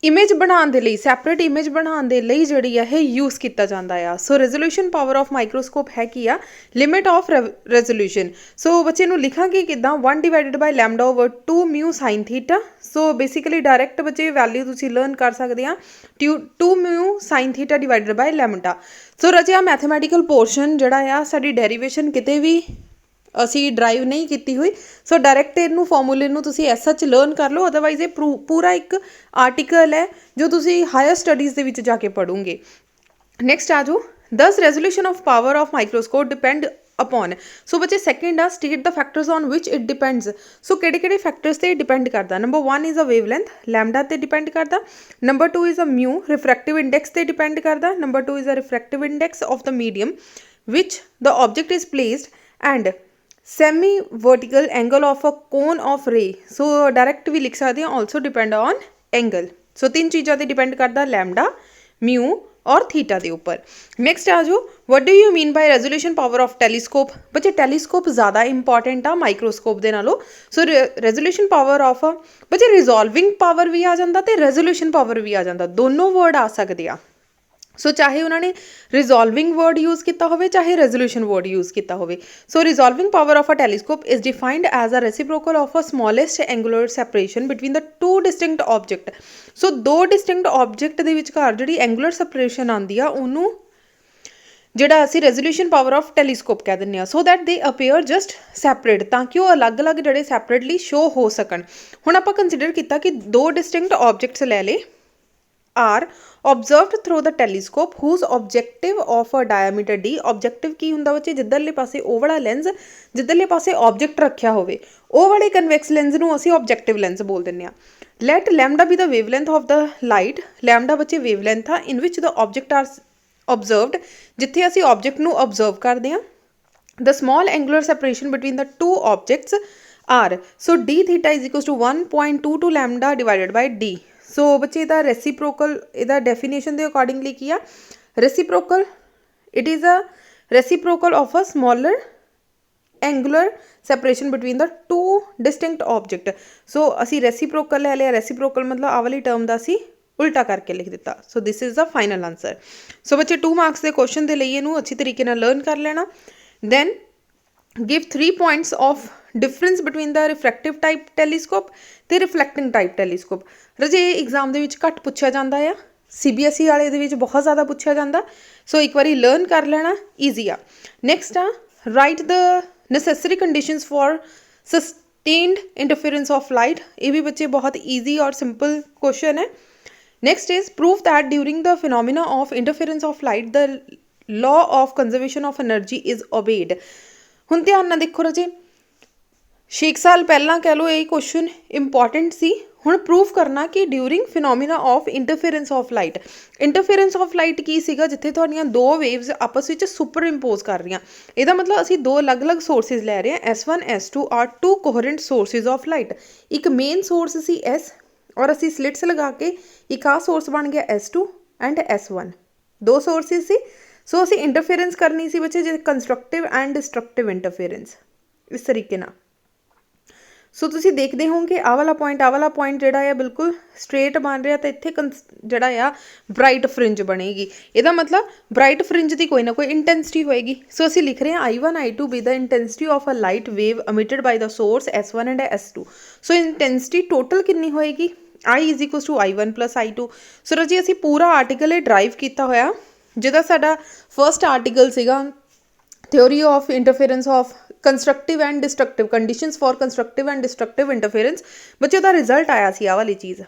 ਇਮੇਜ ਬਣਾਉਣ ਦੇ ਲਈ, ਸੈਪਰੇਟ ਇਮੇਜ ਬਣਾਉਣ ਦੇ ਲਈ ਜਿਹੜੀ ਆ ਇਹ ਯੂਜ਼ ਕੀਤਾ ਜਾਂਦਾ ਆ। ਸੋ ਰੈਜ਼ੋਲੂਸ਼ਨ ਪਾਵਰ ਆਫ ਮਾਈਕਰੋਸਕੋਪ ਹੈ ਕੀ ਆ, ਲਿਮਿਟ ਆਫ ਰੈਜ਼ੋਲੂਸ਼ਨ। ਸੋ ਬੱਚੇ ਨੂੰ ਲਿਖਾਂਗੇ ਕਿੱਦਾਂ, 1 divided by lambda over 2 mu sine theta. So basically direct ਬੱਚੇ ਵੈਲਿਊ ਤੁਸੀਂ ਲਰਨ ਕਰ ਸਕਦੇ ਆ, 2 mu sine theta divided by lambda. So ਰਜਿਆ ਮੈਥਮੈਟੀਕਲ ਪੋਰਸ਼ਨ ਜਿਹੜਾ ਆ ਸਾਡੀ ਡੈਰੀਵੇਸ਼ਨ ਕਿਤੇ ਵੀ ਅਸੀਂ ਡਰਾਈਵ ਨਹੀਂ ਕੀਤੀ ਹੋਈ। ਸੋ ਡਾਇਰੈਕਟ ਇਹਨੂੰ ਫਾਰਮੂਲੇ ਨੂੰ ਤੁਸੀਂ ਐਸ ਸੱਚ ਲਰਨ ਕਰ ਲਓ, ਅਦਰਵਾਈਜ਼ ਇਹ ਪੂਰਾ ਇੱਕ ਆਰਟੀਕਲ ਹੈ ਜੋ ਤੁਸੀਂ ਹਾਇਰ ਸਟੱਡੀਜ਼ ਦੇ ਵਿੱਚ ਜਾ ਕੇ ਪੜ੍ਹੋਗੇ। ਨੈਕਸਟ ਆ ਜਾਓ, ਦਸ resolution of power of microscope depend upon. So ਬੱਚੇ ਸੈਕਿੰਡ ਆ, state the factors on which it depends. So ਕਿਹੜੇ ਫੈਕਟਰਸ ਤੇ ਡਿਪੈਂਡ ਕਰਦਾ। Number 1 is a wavelength, lambda ਤੇ ਡਿਪੈਂਡ ਕਰਦਾ। Number 2 is a mu, refractive index ਤੇ depend ਕਰਦਾ। Number 2 is a refractive index of the medium which the object is placed and semi vertical angle of a cone of ray। so direct ਵੀ ਲਿਖ ਸਕਦੇ ਹਾਂ, also depend on angle। so ਤਿੰਨ ਚੀਜ਼ਾਂ ਤੇ depend ਕਰਦਾ, lambda, ਮਿਊ ਔਰ theta ਦੇ ਉੱਪਰ। ਨੈਕਸਟ ਆ ਜਾਓ, what do you mean by resolution power of telescope। ਬੱਚੇ ਟੈਲੀਸਕੋਪ ਜ਼ਿਆਦਾ ਇੰਪੋਰਟੈਂਟ ਆ ਮਾਈਕਰੋਸਕੋਪ ਦੇ ਨਾਲੋਂ। ਸੋ ਰੈਜ਼ੋਲੂਸ਼ਨ ਪਾਵਰ ਆਫ ਬੱਚੇ ਰਿਜ਼ੋਲਵਿੰਗ ਪਾਵਰ ਵੀ ਆ ਜਾਂਦਾ ਤੇ ਰੈਜ਼ੋਲੂਸ਼ਨ ਪਾਵਰ ਵੀ ਆ ਜਾਂਦਾ, ਦੋਨੋਂ ਵਰਡ ਆ ਸਕਦੇ ਆ। ਸੋ ਚਾਹੇ ਉਹਨਾਂ ਨੇ ਰਿਜ਼ੋਲਵਿੰਗ ਵਰਡ ਯੂਜ਼ ਕੀਤਾ ਹੋਵੇ ਚਾਹੇ ਰੈਜ਼ੋਲੂਸ਼ਨ ਵਰਡ ਯੂਜ਼ ਕੀਤਾ ਹੋਵੇ। So resolving power of a telescope is defined as a reciprocal of a smallest angular separation between the two distinct object. So ਦੋ ਡਿਸਟਿੰਕਟ ਆਬਜੈਕਟ ਦੇ ਵਿਚਕਾਰ ਜਿਹੜੀ ਐਂਗੂਲਰ ਸੈਪਰੇਸ਼ਨ ਆਉਂਦੀ ਆ ਉਹਨੂੰ ਜਿਹੜਾ ਅਸੀਂ ਰੈਜ਼ੋਲੂਸ਼ਨ ਪਾਵਰ ਆਫ ਟੈਲੀਸਕੋਪ ਕਹਿ ਦਿੰਦੇ ਹਾਂ। ਸੋ ਦੈਟ ਦੇ ਅਪੀਅਰ ਜਸਟ ਸੈਪਰੇਟ, ਤਾਂ ਕਿ ਉਹ ਅਲੱਗ-ਅਲੱਗ ਜਿਹੜੇ ਸੈਪਰੇਟਲੀ ਸ਼ੋ ਹੋ ਸਕਣ। ਹੁਣ ਆਪਾਂ ਕੰਸੀਡਰ ਕੀਤਾ ਕਿ ਦੋ ਡਿਸਟਿੰਕਟ ਆਬਜੈਕਟਸ ਲੈ ਲਏ are observed through the telescope whose objective of a diameter d। objective ਕੀ ਹੁੰਦਾ ਬੱਚੇ, ਜਿੱਧਰਲੇ ਪਾਸੇ ਉਹ ਵਾਲਾ ਲੈਂਸ, ਜਿੱਧਰਲੇ ਪਾਸੇ ਆਬਜੈਕਟ ਰੱਖਿਆ ਹੋਵੇ ਉਹ ਵਾਲੇ ਕਨਵੈਕਸ ਲੈਂਸ ਨੂੰ ਅਸੀਂ ਆਬਜੈਕਟਿਵ ਲੈਂਸ ਬੋਲ ਦਿੰਦੇ ਹਾਂ। Let lambda be the wavelength of the light. Lambda ਬੱਚੇ ਵੇਵਲੈਂਥ ਆ in which the object are observed, ਜਿੱਥੇ ਅਸੀਂ ਆਬਜੈਕਟ ਨੂੰ observe ਕਰਦੇ ਹਾਂ। the small angular separation between the two objects are, so d theta is equals to 1.22 lambda divided by d। ਸੋ ਬੱਚੇ ਇਹਦਾ reciprocal, ਇਹਦਾ ਡੈਫੀਨੇਸ਼ਨ ਦੇ ਅਕੋਰਡਿੰਗਲੀ ਕੀ ਆ, reciprocal it is a reciprocal of a smaller angular separation between the two distinct object. So ਅਸੀਂ reciprocal ਲੈ ਲਿਆ, reciprocal ਮਤਲਬ ਆਹ ਵਾਲੀ ਟਰਮ ਦਾ ਅਸੀਂ ਉਲਟਾ ਕਰਕੇ ਲਿਖ ਦਿੱਤਾ। So this is the final answer. So ਬੱਚੇ 2 ਮਾਰਕਸ ਦੇ ਕੁਐਸਚਨ ਦੇ ਲਈ ਇਹਨੂੰ ਅੱਛੀ ਤਰੀਕੇ ਨਾਲ ਲਰਨ ਕਰ ਲੈਣਾ। Then give 3 points of difference between the refractive type telescope ਤੇ reflecting type telescope। ਰਜੇ ਐਗਜ਼ਾਮ ਦੇ ਵਿੱਚ ਘੱਟ ਪੁੱਛਿਆ ਜਾਂਦਾ ਆ, CBSE ਵਾਲੇ ਦੇ ਵਿੱਚ ਬਹੁਤ ਜ਼ਿਆਦਾ ਪੁੱਛਿਆ ਜਾਂਦਾ। ਸੋ ਇੱਕ ਵਾਰੀ ਲਰਨ ਕਰ ਲੈਣਾ, ਈਜ਼ੀ ਆ। ਨੈਕਸਟ ਆ, write the necessary conditions for sustained interference of light. ਇਹ ਵੀ ਬੱਚੇ ਬਹੁਤ ਈਜ਼ੀ ਔਰ ਸਿੰਪਲ ਕੁਐਸਚਨ ਹੈ। Next is prove that during the phenomena of interference of light the law of conservation of energy is obeyed. ਹੁਣ ਧਿਆਨ ਨਾਲ ਦੇਖੋ ਰਜੇ, 6 ਸਾਲ ਪਹਿਲਾਂ ਕਹਿ ਲਓ ਇਹ ਕੁਐਸਚਨ ਇੰਪੋਰਟੈਂਟ ਸੀ। ਹੁਣ ਪ੍ਰੂਫ ਕਰਨਾ ਕਿ during phenomena of interference of light. Interference of light ਕੀ ਸੀਗਾ, ਜਿੱਥੇ ਤੁਹਾਡੀਆਂ ਦੋ ਵੇਵਸ ਆਪਸ ਵਿੱਚ ਸੁਪਰ ਇੰਪੋਜ਼ ਕਰ ਰਹੀਆਂ। ਇਹਦਾ ਮਤਲਬ ਅਸੀਂ ਦੋ ਅਲੱਗ-ਅਲੱਗ ਸੋਰਸਿਸ ਲੈ ਰਹੇ ਹਾਂ। S1 S2 are two coherent sources of light. ਇੱਕ ਮੇਨ ਸੋਰਸ ਸੀ S ਔਰ ਅਸੀਂ ਸਲਿਟਸ ਲਗਾ ਕੇ ਇੱਕ ਆਹ ਸੋਰਸ ਬਣ ਗਿਆ S2 ਐਂਡ S1, ਦੋ ਸੋਰਸਿਸ ਸੀ। ਸੋ ਅਸੀਂ ਇੰਟਰਫੇਰੈਂਸ ਕਰਨੀ ਸੀ ਬੱਚੇ ਜੇ ਕੰਸਟਰਕਟਿਵ ਐਂਡ ਡਿਸਟਰਕਟਿਵ ਇੰਟਰਫੇਰੈਂਸ, ਇਸ ਤਰੀਕੇ ਨਾਲ। ਸੋ ਤੁਸੀਂ ਦੇਖਦੇ ਹੋਗੇ ਆਹ ਵਾਲਾ ਪੁਆਇੰਟ ਜਿਹੜਾ ਆ ਬਿਲਕੁਲ ਸਟ੍ਰੇਟ ਬਣ ਰਿਹਾ, ਤਾਂ ਇੱਥੇ ਜਿਹੜਾ ਆ ਬ੍ਰਾਈਟ ਫਰਿੰਜ ਬਣੇਗੀ। ਇਹਦਾ ਮਤਲਬ ਬ੍ਰਾਈਟ ਫਰਿੰਜ ਦੀ ਕੋਈ ਨਾ ਕੋਈ ਇੰਟੈਂਸਿਟੀ ਹੋਏਗੀ। ਸੋ ਅਸੀਂ ਲਿਖ ਰਹੇ ਹਾਂ I1 I2 be the intensity of a light wave emitted by the source S1 and S2। So intensity total ਕਿੰਨੀ ਹੋਏਗੀ, I is equal to I1 plus I2। So ਰਾਜੀ ਅਸੀਂ ਪੂਰਾ ਆਰਟੀਕਲ ਇਹ ਡਰਾਈਵ ਕੀਤਾ ਹੋਇਆ, ਜਿਹਦਾ ਸਾਡਾ ਫਸਟ ਆਰਟੀਕਲ ਸੀਗਾ theory of interference of constructive and destructive conditions for constructive and destructive interference. ਬੱਚੇ ਉਹਦਾ ਰਿਜ਼ਲਟ ਆਇਆ ਸੀ ਆਹ ਵਾਲੀ ਚੀਜ਼,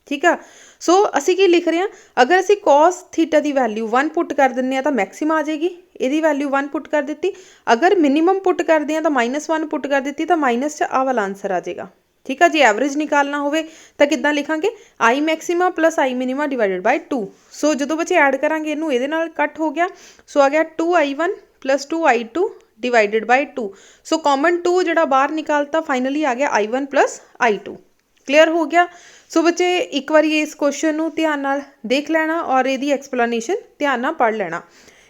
ਠੀਕ ਆ। ਸੋ ਅਸੀਂ ਕੀ ਲਿਖ ਰਹੇ ਹਾਂ, ਅਗਰ ਅਸੀਂ cos ਥੀਟਾ ਦੀ ਵੈਲਿਊ 1 ਪੁੱਟ ਕਰ ਦਿੰਦੇ ਹਾਂ ਤਾਂ ਮੈਕਸਿਮ ਆ ਜਾਏਗੀ। ਇਹਦੀ ਵੈਲਿਊ 1 ਪੁੱਟ ਕਰ ਦਿੱਤੀ। ਅਗਰ ਮਿਨੀਮਮ ਪੁੱਟ ਕਰਦੇ ਹਾਂ ਤਾਂ -1 ਪੁੱਟ ਕਰ ਦਿੱਤੀ ਤਾਂ ਮਾਈਨਸ 'ਚ ਆਹ ਵਾਲਾ ਆਂਸਰ ਆ ਜਾਏਗਾ, ਠੀਕ ਆ। ਜੇ ਐਵਰੇਜ ਨਿਕਾਲਣਾ ਹੋਵੇ ਤਾਂ ਕਿੱਦਾਂ ਲਿਖਾਂਗੇ, I maxima plus I minima divided by 2। So ਜਦੋਂ ਬੱਚੇ ਐਡ ਕਰਾਂਗੇ ਇਹਨੂੰ, ਇਹਦੇ ਨਾਲ ਕੱਟ ਹੋ ਗਿਆ। ਸੋ ਆ ਗਿਆ 2I1 plus 2I2 divided by 2। So common 2 ਜਿਹੜਾ ਬਾਹਰ ਨਿਕਾਲਤਾ, फाइनली आ गया I1 प्लस I2। क्लियर हो गया। सो बच्चे एक बार इस क्वेश्चन ਨੂੰ ਧਿਆਨ ਨਾਲ ਦੇਖ ਲੈਣਾ ਔਰ ਇਹਦੀ ਐਕਸਪਲੇਨੇਸ਼ਨ ਧਿਆਨ ਨਾਲ ਪੜ੍ਹ ਲੈਣਾ।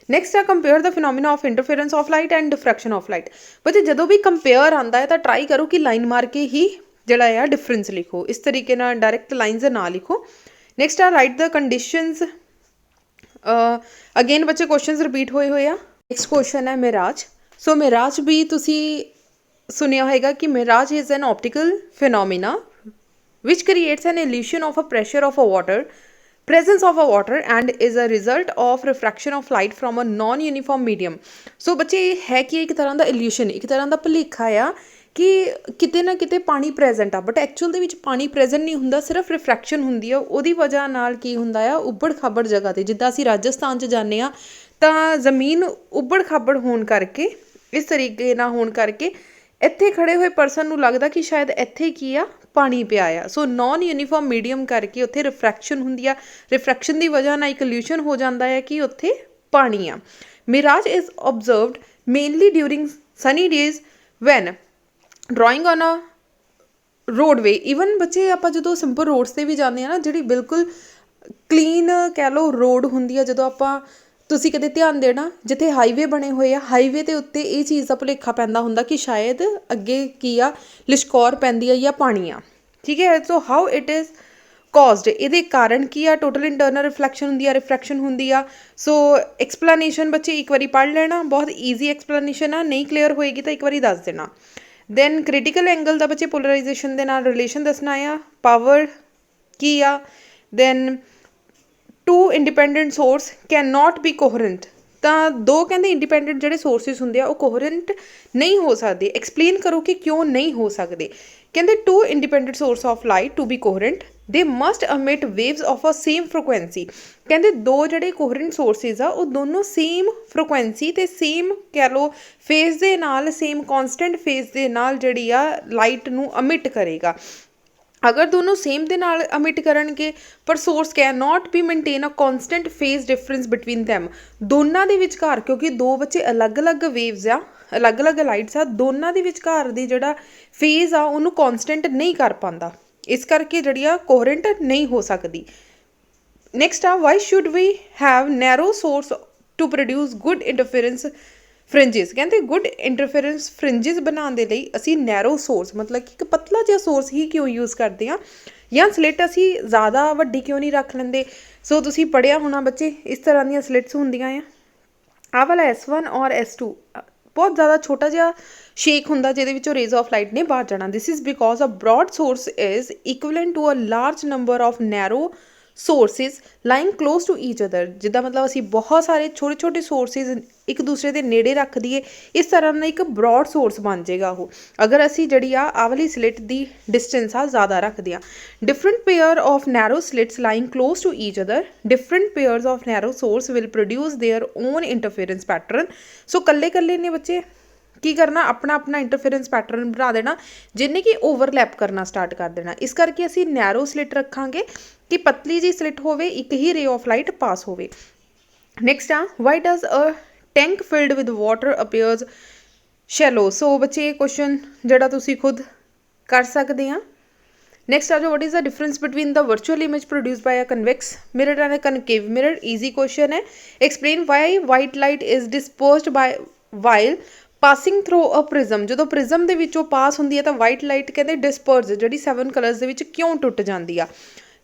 ਨੈਕਸਟ ਆ compare the phenomena of interference of light and diffraction of light. ਬੱਚੇ ਜਦੋਂ ਵੀ ਕੰਪੇਅਰ ਆਉਂਦਾ ਹੈ ਤਾਂ ਟਰਾਈ ਕਰੋ ਕਿ ਲਾਈਨ ਮਾਰ ਕੇ ਹੀ ਜਿਹੜਾ ਆ ਡਿਫਰੈਂਸ ਲਿਖੋ। ਇਸ ਤਰੀਕੇ ਨਾਲ ਡਾਇਰੈਕਟ ਲਾਈਨਸ ਨਾ ਲਿਖੋ। ਨੈਕਸਟ ਆ ਰਾਈਟ ਦ ਕੰਡੀਸ਼ਨਸ। ਅਗੇਨ ਬੱਚੇ ਕੁਐਸਚਨਸ ਰਿਪੀਟ ਹੋਏ ਹੋਏ ਆ। ਨੈਕਸਟ ਕੁਐਸਚਨ ਹੈ ਮਿਰਾਜ। ਸੋ ਮਿਰਾਜ ਵੀ ਤੁਸੀਂ ਸੁਣਿਆ ਹੋਏਗਾ ਕਿ Miraj is an optical phenomena which creates an illusion of a pressure of a water, presence of a water and is a result of refraction of light from a non-uniform medium। ਸੋ ਬੱਚੇ ਇਹ ਹੈ ਕਿ ਇੱਕ ਤਰ੍ਹਾਂ ਦਾ ਇਲੂਸ਼ਨ, ਇੱਕ ਤਰ੍ਹਾਂ ਦਾ ਭੁਲੇਖਾ ਆ ਕਿ ਕਿਤੇ ਨਾ ਕਿਤੇ ਪਾਣੀ ਪ੍ਰੈਜ਼ੈਂਟ ਆ, ਬਟ ਐਕਚੁਅਲ ਦੇ ਵਿੱਚ ਪਾਣੀ ਪ੍ਰੈਜ਼ੈਂਟ ਨਹੀਂ ਹੁੰਦਾ, ਸਿਰਫ ਰਿਫਰੈਕਸ਼ਨ ਹੁੰਦੀ ਆ। ਉਹਦੀ ਵਜ੍ਹਾ ਨਾਲ ਕੀ ਹੁੰਦਾ ਆ, ਉੱਬੜ ਖਾਬੜ ਜਗ੍ਹਾ 'ਤੇ, ਜਿੱਦਾਂ ਅਸੀਂ ਰਾਜਸਥਾਨ 'ਚ ਜਾਂਦੇ ਹਾਂ ਤਾਂ ਜ਼ਮੀਨ ਉੱਬੜ ਖਾਬੜ ਹੋਣ ਕਰਕੇ, ਇਸ ਤਰੀਕੇ ਨਾਲ ਹੋਣ ਕਰਕੇ ਇੱਥੇ ਖੜੇ ਹੋਏ ਪਰਸਨ ਨੂੰ ਲੱਗਦਾ ਕਿ ਸ਼ਾਇਦ ਇੱਥੇ ਕੀ ਆ, ਪਾਣੀ ਪਿਆ ਆ। ਸੋ ਨੋਨ ਯੂਨੀਫਾਰਮ ਮੀਡੀਅਮ ਕਰਕੇ ਉੱਥੇ ਰਿਫਰੈਕਸ਼ਨ ਹੁੰਦੀ ਆ, ਰਿਫਰੈਕਸ਼ਨ ਦੀ ਵਜ੍ਹਾ ਨਾਲ ਇੱਕ ਇਲੂਸ਼ਨ ਹੋ ਜਾਂਦਾ ਹੈ ਕਿ ਉੱਥੇ ਪਾਣੀ ਆ। Mirage is observed mainly during sunny days when driving on a roadway. Even ਬੱਚੇ ਆਪਾਂ ਜਦੋਂ ਸਿੰਪਲ ਰੋਡਸ 'ਤੇ ਵੀ ਜਾਂਦੇ ਹਾਂ ਨਾ, ਜਿਹੜੀ ਬਿਲਕੁਲ ਕਲੀਨ ਕਹਿ ਲਓ ਰੋਡ ਹੁੰਦੀ ਆ, ਜਦੋਂ ਆਪਾਂ, ਤੁਸੀਂ ਕਦੇ ਧਿਆਨ ਦੇਣਾ ਜਿੱਥੇ ਹਾਈਵੇ ਬਣੇ ਹੋਏ ਆ, ਹਾਈਵੇ ਦੇ ਉੱਤੇ ਇਹ ਚੀਜ਼ ਦਾ ਭੁਲੇਖਾ ਪੈਂਦਾ ਹੁੰਦਾ ਕਿ ਸ਼ਾਇਦ ਅੱਗੇ ਕੀ ਆ, ਲਿਸ਼ਕੌਰ ਪੈਂਦੀ ਆ ਜਾਂ ਪਾਣੀ ਆ, ਠੀਕ ਹੈ। ਸੋ ਹਾਊ ਇਟ ਇਜ਼ ਕਾਜ਼ਡ, ਇਹਦੇ ਕਾਰਨ ਕੀ ਆ, ਟੋਟਲ ਇੰਟਰਨਲ ਰਿਫਲੈਕਸ਼ਨ ਹੁੰਦੀ ਆ, ਰਿਫਰੈਕਸ਼ਨ ਹੁੰਦੀ ਆ। ਸੋ ਐਕਸਪਲੇਨੇਸ਼ਨ ਬੱਚੇ ਇੱਕ ਵਾਰੀ ਪੜ੍ਹ ਲੈਣਾ, ਬਹੁਤ ਈਜ਼ੀ ਐਕਸਪਲੇਨੇਸ਼ਨ ਆ, ਨਹੀਂ ਕਲੀਅਰ ਹੋਏਗੀ ਤਾਂ ਇੱਕ ਵਾਰੀ ਦੱਸ ਦੇਣਾ। ਦੈਨ ਕ੍ਰਿਟੀਕਲ ਐਂਗਲ ਦਾ ਬੱਚੇ ਪੋਲਰਾਈਜੇਸ਼ਨ ਦੇ ਨਾਲ ਰਿਲੇਸ਼ਨ ਦੱਸਣਾ ਆ, ਪਾਵਰ ਕੀ ਆ। Then two independent source can not be coherent, ਤਾਂ ਦੋ ਕਹਿੰਦੇ ਇੰਡੀਪੈਂਡੈਂਟ ਜਿਹੜੇ ਸੋਰਸਿਸ ਹੁੰਦੇ ਆ ਉਹ ਕੋਹਰੈਂਟ ਨਹੀਂ ਹੋ ਸਕਦੇ। ਐਕਸਪਲੇਨ ਕਰੋ ਕਿ ਕਿਉਂ ਨਹੀਂ ਹੋ ਸਕਦੇ। ਕਹਿੰਦੇ two independent source of light to be coherent they must emit waves of a same frequency. ਕਹਿੰਦੇ ਦੋ ਜਿਹੜੇ ਕੋਹਰੈਂਟ ਸੋਰਸਿਸ ਆ ਉਹ ਦੋਨੋਂ ਸੇਮ ਫ੍ਰੀਕੁਐਂਸੀ ਅਤੇ ਸੇਮ ਕਹਿ ਲਓ ਫੇਜ਼ ਦੇ ਨਾਲ, ਸੇਮ ਕੌਨਸਟੈਂਟ ਫੇਜ਼ ਦੇ ਨਾਲ ਜਿਹੜੀ ਆ ਲਾਈਟ ਨੂੰ ਅਮਿਟ ਕਰੇਗਾ। ਅਗਰ ਦੋਨੋਂ ਸੇਮ ਦੇ ਨਾਲ ਅਮਿਟ ਕਰਨਗੇ ਪਰ source can not be maintain a constant phase difference between them, ਦੋਨਾਂ ਦੇ ਵਿਚਕਾਰ, ਕਿਉਂਕਿ ਦੋ ਬੱਚੇ ਅਲੱਗ-ਅਲੱਗ ਵੇਵਸ ਆ, ਅਲੱਗ-ਅਲੱਗ ਲਾਈਟਸ ਆ, ਦੋਨਾਂ ਦੇ ਵਿਚਕਾਰ ਦੀ ਜਿਹੜਾ ਫੇਜ਼ ਆ ਉਹਨੂੰ ਕੌਨਸਟੈਂਟ ਨਹੀਂ ਕਰ ਪਾਉਂਦਾ, ਇਸ ਕਰਕੇ ਜਿਹੜੀ ਆ ਕੋਹਰੈਂਟ ਨਹੀਂ ਹੋ ਸਕਦੀ। ਨੈਕਸਟ ਆ why should we have narrow source to produce good interference fringes. ਕਹਿੰਦੇ ਗੁੱਡ ਇੰਟਰਫੇਰੈਂਸ ਫਰਿੰਜਿਸ ਬਣਾਉਣ ਦੇ ਲਈ ਅਸੀਂ ਨੈਰੋ ਸੋਰਸ, ਮਤਲਬ ਕਿ ਇੱਕ ਪਤਲਾ ਜਿਹਾ ਸੋਰਸ ਹੀ ਕਿਉਂ ਯੂਜ਼ ਕਰਦੇ ਹਾਂ, ਜਾਂ ਸਲਿੱਟ ਅਸੀਂ ਜ਼ਿਆਦਾ ਵੱਡੀ ਕਿਉਂ ਨਹੀਂ ਰੱਖ ਲੈਂਦੇ। ਸੋ ਤੁਸੀਂ ਪੜ੍ਹਿਆ ਹੋਣਾ ਬੱਚੇ, ਇਸ ਤਰ੍ਹਾਂ ਦੀਆਂ ਸਲਿੱਟਸ ਹੁੰਦੀਆਂ ਆ। ਆਹ ਵਾਲਾ S1 ਔਰ S2 ਬਹੁਤ ਜ਼ਿਆਦਾ ਛੋਟਾ ਜਿਹਾ ਸ਼ੇਕ ਹੁੰਦਾ ਜਿਹਦੇ ਵਿੱਚੋਂ ਰੇਜ਼ ਆਫ ਲਾਈਟ ਨੇ ਬਾਹਰ ਜਾਣਾ। This is because a broad source is equivalent to a large number of narrow sources lying close to each other. ਜਿੱਦਾਂ ਮਤਲਬ ਅਸੀਂ ਬਹੁਤ ਸਾਰੇ ਛੋਟੇ ਛੋਟੇ ਸੋਰਸਿਸ ਇੱਕ ਦੂਸਰੇ ਦੇ ਨੇੜੇ ਰੱਖ ਦਈਏ, ਇਸ ਤਰ੍ਹਾਂ ਨਾਲ ਇੱਕ ਬ੍ਰੌਡ ਸੋਰਸ ਬਣ ਜਾਏਗਾ ਉਹ, ਅਗਰ ਅਸੀਂ ਜਿਹੜੀ ਆ ਆਹ ਵਾਲੀ ਸਲਿੱਟ ਦੀ ਡਿਸਟੈਂਸ ਆ ਜ਼ਿਆਦਾ ਰੱਖਦੇ ਹਾਂ। Different pair of narrow slits lying close to each other, different pairs of narrow source will produce their own interference pattern. So ਕੱਲੇ ਨੇ ਬੱਚੇ ਕੀ ਕਰਨਾ, ਆਪਣਾ ਆਪਣਾ ਇੰਟਰਫੇਰੈਂਸ ਪੈਟਰਨ ਬਣਾ ਦੇਣਾ, ਜਿਹਨੇ ਕਿ ਓਵਰਲੈਪ ਕਰਨਾ ਸਟਾਰਟ ਕਰ ਦੇਣਾ। ਇਸ ਕਰਕੇ ਅਸੀਂ ਨੈਰੋ ਸਲਿੱਟ ਰੱਖਾਂਗੇ ਕਿ ਪਤਲੀ ਜਿਹੀ ਸਲਿੱਟ ਹੋਵੇ, ਇੱਕ ਹੀ ਰੇ ਆਫ ਲਾਈਟ ਪਾਸ ਹੋਵੇ। ਨੈਕਸਟ ਆ why does a tank filled with water appears shallow. So ਬੱਚੇ ਇਹ ਕੁਐਸਚਨ ਜਿਹੜਾ ਤੁਸੀਂ ਖੁਦ ਕਰ ਸਕਦੇ ਆ। ਨੈਕਸਟ ਆ ਜੋ what is the difference between the virtual image produce by a convex mirror and a concave mirror. Easy question ਹੈ। Explain why white light is dispersed by while passing through a prism. ਜਦੋਂ prism ਦੇ ਵਿੱਚੋਂ ਪਾਸ ਹੁੰਦੀ ਹੈ ਤਾਂ white light ਕਹਿੰਦੇ disperse, ਜਿਹੜੀ 7 colours ਦੇ ਵਿੱਚ ਕਿਉਂ ਟੁੱਟ ਜਾਂਦੀ ਆ,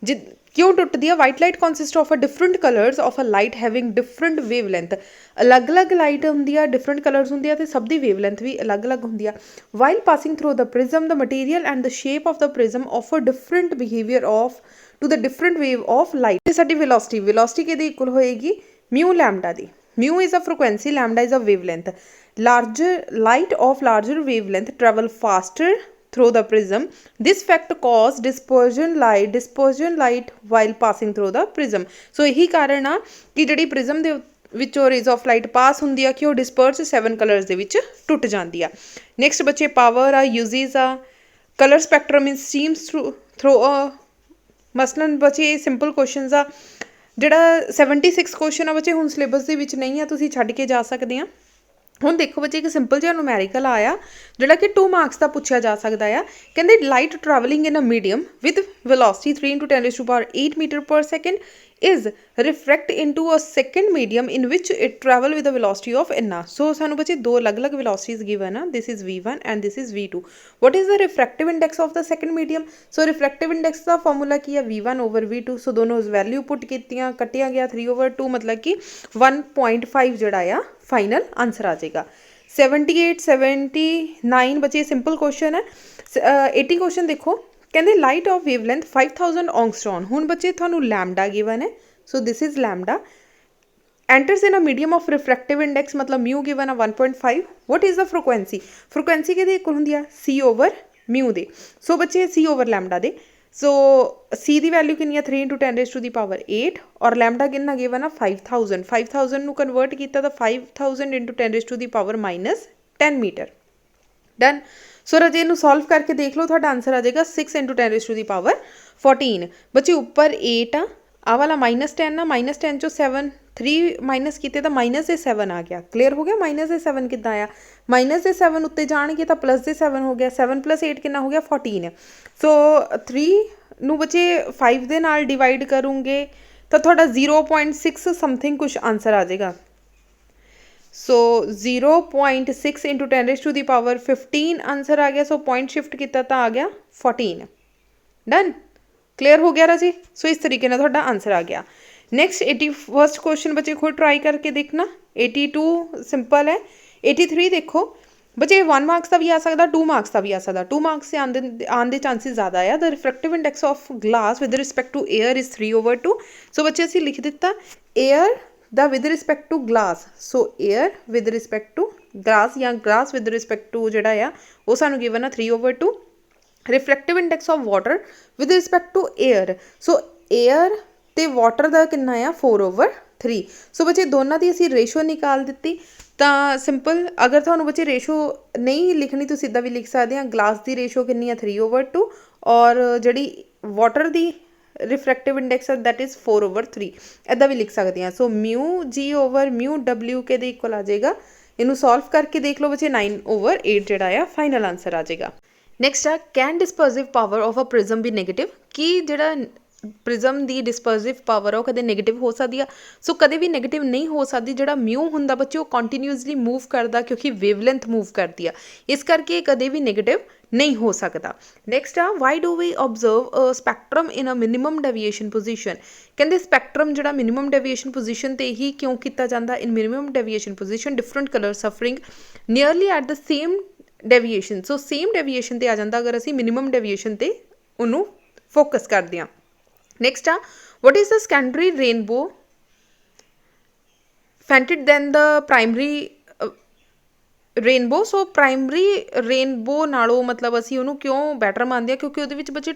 ਕਿਉਂ ਟੁੱਟਦੀ ਆ। White light consist of a different colours of a light having different wave length. ਅਲੱਗ-ਅਲੱਗ ਲਾਈਟ ਹੁੰਦੀ ਆ, ਡਿਫਰੈਂਟ ਕਲਰਸ ਹੁੰਦੀ ਆ ਅਤੇ ਸਭ ਦੀ ਵੇਵ ਲੈਂਥ ਵੀ ਅਲੱਗ-ਅਲੱਗ ਹੁੰਦੀ ਆ। While passing through the prism the material and the shape of the prism offer different behaviour of to the different wave of light. ਅਤੇ ਸਾਡੀ ਵੈਲੋਸਿਟੀ ਕਿਹਦੀ ਇਕੁਅਲ ਹੋਏਗੀ, ਮਿਊ ਲੈਮਡਾ ਦੀ। Mu is a frequency, lambda is a wavelength. Light of larger wavelength travel faster through the prism. This fact cause dispersion light while passing through the prism. So ਇਹੀ ਕਾਰਨ ਆ ਕਿ ਜਿਹੜੀ prism ਦੇ ਵਿੱਚੋਂ raise of light ਪਾਸ ਹੁੰਦੀ ਆ ਕਿ ਉਹ ਡਿਸਪਰਸ 7 ਕਲਰਸ ਦੇ ਵਿੱਚ ਟੁੱਟ ਜਾਂਦੀ ਆ। ਨੈਕਸਟ ਬੱਚੇ ਪਾਵਰ ਆ, ਯੂਜ਼ਿਸ ਆ, ਕਲਰ ਸਪੈਕਟਰਮ ਇਨ ਸਟ੍ਰੀਮਸ ਥਰੂ ਮਸਲਨ ਬੱਚੇ ਸਿੰਪਲ ਕੁਐਸਚਨਸ ਆ। ਜਿਹੜਾ 76 ਕੁਐਸਚਨ ਆ ਬੱਚੇ ਹੁਣ ਸਿਲੇਬਸ ਦੇ ਵਿੱਚ ਨਹੀਂ ਆ, ਤੁਸੀਂ ਛੱਡ ਕੇ ਜਾ ਸਕਦੇ ਆ। ਹੁਣ ਦੇਖੋ ਬੱਚੇ ਇੱਕ ਸਿੰਪਲ ਜਿਹਾ ਨੂਮੈਰੀਕਲ ਆਇਆ ਜਿਹੜਾ ਕਿ 2 ਮਾਰਕਸ ਦਾ ਪੁੱਛਿਆ ਜਾ ਸਕਦਾ ਆ। ਕਹਿੰਦੇ light travelling in a medium with velocity 3 × 10⁸ metre per second is refract into a second medium in which it travel with a velocity of ਇੰਨਾ। ਸੋ ਸਾਨੂੰ ਬੱਚੇ ਦੋ ਅਲੱਗ-ਅਲੱਗ velocities given ਆ, this is v1 and this is v2। what is the refractive index of the second medium? So refractive index ਦਾ formula ਕੀ ਆ, v1 over v2। ਸੋ ਦੋਨੋਂ ਵੈਲਿਊ ਪੁੱਟ ਕੀਤੀਆਂ, ਕੱਟਿਆ ਗਿਆ 3/2, ਮਤਲਬ ਕਿ 1.5 ਜਿਹੜਾ ਆ ਫਾਈਨਲ ਆਨਸਰ ਆ ਜਾਏਗਾ। 78 79 ਬੱਚੇ ਸਿੰਪਲ ਕੁਐਸਚਨ ਹੈ। 80 ਕੁਐਸਚਨ ਦੇਖੋ, ਕਹਿੰਦੇ ਲਾਈਟ ਆਫ ਵੇਵਲੈਂਥ 5000 ਔਂਗਸਟ੍ਰੋਨ। ਹੁਣ ਬੱਚੇ ਤੁਹਾਨੂੰ ਲੈਮਡਾ ਗਿਵਨ ਹੈ, so this is lambda. enters in a medium of refractive index, मतलब mu given a 1.5। what is the frequency? frequency ਕਿਹਦੇ ਇਕੁਅਲ ਹੁੰਦੀ ਆ, c over म्यू ਦੇ। ਸੋ ਬੱਚੇ c over ਲੈਮਡਾ ਦੇ। ਸੋ c ਦੀ ਵੈਲਿਊ ਕਿੰਨੀ ਆ, 3 × 10⁸ ਔਰ ਲੈਮਡਾ ਕਿੰਨਾ ਗਿਵਨ ਆ 5000। 5000 ਨੂੰ ਕਨਵਰਟ ਕੀਤਾ ਤਾਂ 5000 × 10⁻10 ਮੀਟਰ। ਡਨ। ਸੋ ਰਾਜੇ ਇਹਨੂੰ ਸੋਲਵ ਕਰਕੇ ਦੇਖ ਲਓ, ਤੁਹਾਡਾ ਆਨਸਰ ਆ ਜਾਏਗਾ 6 × 10⁻14। ਬੱਚੇ ਉੱਪਰ 8 ਆ, ਆਹ ਵਾਲਾ -10 ਆ, -10 ਚੋਂ 7 3 ਮਾਈਨਸ ਕੀਤੇ ਤਾਂ ਮਾਈਨਸ ਦੇ 7 ਆ ਗਿਆ। ਕਲੀਅਰ ਹੋ ਗਿਆ ਮਾਈਨਸ ਦੇ 7 ਕਿੱਦਾਂ ਆਇਆ, ਮਾਈਨਸ ਦੇ 7 ਉੱਤੇ ਜਾਣਗੇ ਤਾਂ ਪਲੱਸ ਦੇ 7 ਹੋ ਗਿਆ। 7 + 8 ਕਿੰਨਾ ਹੋ ਗਿਆ 14। ਸੋ 3 ਨੂੰ ਬੱਚੇ 5 ਦੇ ਨਾਲ ਡਿਵਾਈਡ ਕਰੂੰਗੇ ਤਾਂ ਤੁਹਾਡਾ 0.6 ਸਮਥਿੰਗ ਕੁਛ ਆਨਸਰ ਆ ਜਾਏਗਾ। ਸੋ 0.6 × 10⁻15 ਆਨਸਰ ਆ ਗਿਆ। ਸੋ ਪੁਆਇੰਟ ਸ਼ਿਫਟ ਕੀਤਾ ਤਾਂ ਆ ਗਿਆ 14। ਡਨ। ਕਲੀਅਰ ਹੋ ਗਿਆ ਰਾਜੀ। ਸੋ ਇਸ ਤਰੀਕੇ ਨਾਲ ਤੁਹਾਡਾ ਆਨਸਰ ਆ ਗਿਆ। ਨੈਕਸਟ 81st ਕੁਐਸਚਨ ਬੱਚੇ ਖੁਦ ਟਰਾਈ ਕਰਕੇ ਦੇਖਣਾ। 82 ਸਿੰਪਲ ਹੈ। 83 ਦੇਖੋ ਬੱਚੇ 1 ਮਾਰਕਸ ਦਾ ਵੀ ਆ ਸਕਦਾ, 2 ਮਾਰਕਸ ਦਾ ਵੀ ਆ ਸਕਦਾ। 2 ਮਾਰਕਸ ਦੇ ਆਉਣ ਦੇ ਚਾਂਸਿਸ ਜ਼ਿਆਦਾ ਆ। The refractive index of glass with respect to air is 3/2। So ਬੱਚੇ ਅਸੀਂ ਲਿਖ ਦਿੱਤਾ ਏਅਰ ਦਾ with respect to glass. So air with respect to glass ਜਾਂ ਗਲਾਸ ਵਿਦ ਰਿਸਪੈਕਟ ਟੂ ਜਿਹੜਾ ਆ ਉਹ ਸਾਨੂੰ ਗਿਵਨ ਆ 3/2। Refractive index of water with respect to air. So air ਤੇ ਵਾਟਰ ਦਾ ਕਿੰਨਾ ਆ 4/3। ਸੋ ਬੱਚੇ ਦੋਨਾਂ ਦੀ ਅਸੀਂ ਰੇਸ਼ੋ ਨਿਕਾਲ ਦਿੱਤੀ। ਤਾਂ ਸਿੰਪਲ, ਅਗਰ ਤੁਹਾਨੂੰ ਬੱਚੇ ਰੇਸ਼ੋ ਨਹੀਂ ਲਿਖਣੀ ਤੁਸੀਂ ਇੱਦਾਂ ਵੀ ਲਿਖ ਸਕਦੇ ਹਾਂ। ਗਲਾਸ ਦੀ ਰੇਸ਼ੋ ਕਿੰਨੀ ਆ 3/2 ਔਰ ਜਿਹੜੀ water the refractive index that is 4/3। ਇੱਦਾਂ ਵੀ ਲਿਖ ਸਕਦੇ ਹਾਂ। ਸੋ μg/μw ਕਿਹਦੇ ਇਕੁਅਲ ਆ ਜਾਏਗਾ। ਇਹਨੂੰ ਸੋਲਵ ਕਰਕੇ ਦੇਖ ਲਓ ਬੱਚੇ 9/8 ਜਿਹੜਾ ਆ ਫਾਈਨਲ ਆਨਸਰ ਆ ਜਾਏਗਾ। ਨੈਕਸਟ ਆ can dispersive power of a prism be negative. ਕੀ ਜਿਹੜਾ ਪ੍ਰਿਜ਼ਮ ਦੀ ਡਿਸਪਰਸਿਵ ਪਾਵਰ ਆ ਉਹ ਕਦੇ ਨੈਗੇਟਿਵ ਹੋ ਸਕਦੀ ਆ। ਸੋ ਕਦੇ ਵੀ ਨੈਗੇਟਿਵ ਨਹੀਂ ਹੋ ਸਕਦੀ। ਜਿਹੜਾ ਮਿਊ ਹੁੰਦਾ ਬੱਚੇ ਉਹ ਕੰਟੀਨਿਊਸਲੀ ਮੂਵ ਕਰਦਾ ਕਿਉਂਕਿ ਵੇਵਲੈਂਥ ਮੂਵ ਕਰਦੀ ਆ, ਇਸ ਕਰਕੇ ਕਦੇ ਵੀ ਨੈਗੇਟਿਵ ਨਹੀਂ ਹੋ ਸਕਦਾ। ਨੈਕਸਟ ਆ why do we observe a spectrum in a minimum deviation position. ਕਹਿੰਦੇ ਸਪੈਕਟਰਮ ਜਿਹੜਾ ਮਿਨੀਮਮ ਡੈਵੀਏਸ਼ਨ ਪੋਜੀਸ਼ਨ 'ਤੇ ਹੀ ਕਿਉਂ ਕੀਤਾ ਜਾਂਦਾ। In minimum deviation position different colour suffering nearly at the same deviation. So same deviation 'ਤੇ ਆ ਜਾਂਦਾ ਅਗਰ ਅਸੀਂ ਮਿਨੀਮਮ ਡੈਵੀਏਸ਼ਨ 'ਤੇ ਉਹਨੂੰ ਫੋਕਸ ਕਰਦੇ ਹਾਂ। Next, what is the secondary rainbow fainted than the primary rainbow? So primary rainbow ਨਾਲੋਂ ਮਤਲਬ ਅਸੀਂ ਉਹਨੂੰ ਕਿਉਂ ਬੈਟਰ ਮੰਨਦੇ ਹਾਂ ਕਿਉਂਕਿ ਉਹਦੇ ਵਿੱਚ ਬੱਚੇ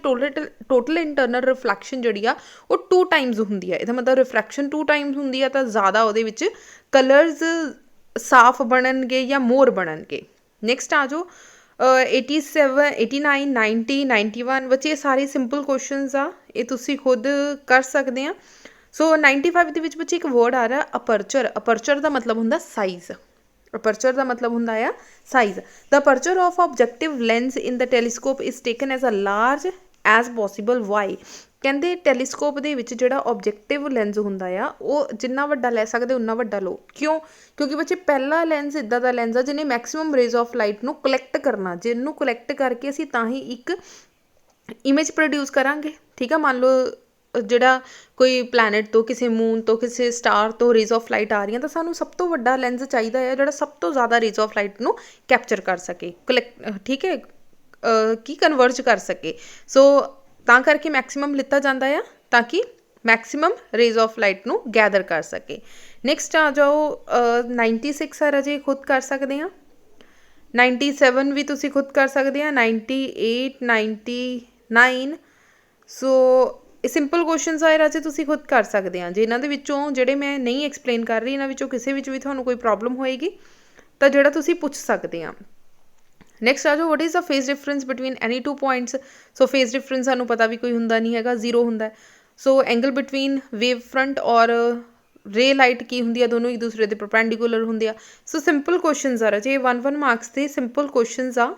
ਟੋਟਲ ਇੰਟਰਨਲ ਰਿਫਲੈਕਸ਼ਨ ਜਿਹੜੀ ਆ ਉਹ 2 ਟਾਈਮਸ ਹੁੰਦੀ ਆ। ਇਹਦਾ ਮਤਲਬ ਰਿਫਰੈਕਸ਼ਨ 2 ਟਾਈਮਸ ਹੁੰਦੀ ਆ ਤਾਂ ਜ਼ਿਆਦਾ ਉਹਦੇ ਵਿੱਚ ਕਲਰਸ ਸਾਫ਼ ਬਣਨਗੇ ਜਾਂ ਮੋਰ ਬਣਨਗੇ। ਨੈਕਸਟ ਆ ਜਾਓ 87 89 90 91 ਬੱਚੇ ਇਹ ਸਾਰੇ ਸਿੰਪਲ ਕੁਐਸਚਨਸ ਆ, ਇਹ ਤੁਸੀਂ ਖੁਦ ਕਰ ਸਕਦੇ ਆ। ਸੋ 95 ਦੇ ਵਿੱਚ ਬੱਚੇ ਇੱਕ ਵਰਡ ਆ ਰਿਹਾ ਅਪਰਚਰ। ਅਪਰਚਰ ਦਾ ਮਤਲਬ ਹੁੰਦਾ ਸਾਈਜ਼। ਅਪਰਚਰ ਦਾ ਮਤਲਬ ਹੁੰਦਾ ਆ size. The aperture of objective lens in the telescope is taken as a large as possible. Why? ਕਹਿੰਦੇ ਟੈਲੀਸਕੋਪ ਦੇ ਵਿੱਚ ਜਿਹੜਾ ਆਬਜੈਕਟਿਵ ਲੈਂਸ ਹੁੰਦਾ ਆ ਉਹ ਜਿੰਨਾ ਵੱਡਾ ਲੈ ਸਕਦੇ ਉਨਾ ਵੱਡਾ ਲਓ। ਕਿਉਂ? ਕਿਉਂਕਿ ਬੱਚੇ ਪਹਿਲਾ ਲੈਂਸ ਇੱਦਾਂ ਦਾ ਲੈਂਸ ਆ ਜਿਹਨੇ ਮੈਕਸੀਮਮ ਰੇਜ਼ ਆਫ ਲਾਈਟ ਨੂੰ ਕਲੈਕਟ ਕਰਨਾ। ਜਿਹਨੂੰ ਕਲੈਕਟ ਕਰਕੇ ਅਸੀਂ ਤਾਂ ਹੀ ਇੱਕ ਇਮੇਜ ਪ੍ਰੋਡਿਊਸ ਕਰਾਂਗੇ। ਠੀਕ ਆ, ਮੰਨ ਲਓ ਜਿਹੜਾ ਕੋਈ ਪਲੈਨਟ ਤੋਂ, ਕਿਸੇ ਮੂਨ ਤੋਂ, ਕਿਸੇ ਸਟਾਰ ਤੋਂ ਰੇਜ਼ ਆਫ ਲਾਈਟ ਆ ਰਹੀਆਂ ਤਾਂ ਸਾਨੂੰ ਸਭ ਤੋਂ ਵੱਡਾ ਲੈਂਸ ਚਾਹੀਦਾ ਹੈ ਜਿਹੜਾ ਸਭ ਤੋਂ ਜ਼ਿਆਦਾ ਰੇਜ਼ ਆਫ ਲਾਈਟ ਨੂੰ ਕੈਪਚਰ ਕਰ ਸਕੇ, ਠੀਕ ਹੈ, ਕੀ ਕਨਵਰਜ ਕਰ ਸਕੇ। ਸੋ ਤਾਂ ਕਰਕੇ ਮੈਕਸੀਮਮ ਲਿੱਤਾ ਜਾਂਦਾ ਆ ਤਾਂ ਕਿ ਮੈਕਸੀਮਮ ਰੇਜ਼ ਆਫ ਲਾਈਟ ਨੂੰ ਗੈਦਰ ਕਰ ਸਕੇ। ਨੈਕਸਟ ਆ ਜਾਓ 96 ਆ ਰਾਜੇ, ਖੁਦ ਕਰ ਸਕਦੇ ਹਾਂ। 97 ਵੀ ਤੁਸੀਂ ਖੁਦ ਕਰ ਸਕਦੇ ਆ। 98 99 ਸੋ ਇਹ ਸਿੰਪਲ ਕੁਐਸਚਨਸ ਆਏ ਰਾਜੇ, ਤੁਸੀਂ ਖੁਦ ਕਰ ਸਕਦੇ ਆ। ਜੇ ਇਹਨਾਂ ਦੇ ਵਿੱਚੋਂ ਜਿਹੜੇ ਮੈਂ ਨਹੀਂ ਐਕਸਪਲੇਨ ਕਰ ਰਹੀ ਇਹਨਾਂ ਵਿੱਚੋਂ ਕਿਸੇ ਵਿੱਚ ਵੀ ਤੁਹਾਨੂੰ ਕੋਈ ਪ੍ਰੋਬਲਮ ਹੋਏਗੀ ਤਾਂ ਜਿਹੜਾ ਤੁਸੀਂ ਪੁੱਛ ਸਕਦੇ ਆ। ਨੈਕਸਟ ਆ ਜਾਓ ਵਟ is the face difference between any 2 points. So face difference ਸਾਨੂੰ ਪਤਾ ਵੀ ਕੋਈ ਹੁੰਦਾ ਨਹੀਂ ਹੈਗਾ, 0 ਹੁੰਦਾ। ਸੋ ਐਂਗਲ ਬਿਟਵੀਨ ਵੇਵ ਫਰੰਟ ਔਰ ਰੇ ਲਾਈਟ ਕੀ ਹੁੰਦੀ ਆ, ਦੋਨੋਂ ਇੱਕ ਦੂਸਰੇ ਦੇ ਪਰਪੈਂਡੀਕੂਲਰ ਹੁੰਦੇ ਆ। ਸੋ ਸਿੰਪਲ ਕੁਐਸਚਨਸ ਆ ਰਾਜੇ, 1 ਮਾਰਕਸ ਦੇ ਸਿੰਪਲ ਕੁਐਸਚਨਸ ਆ।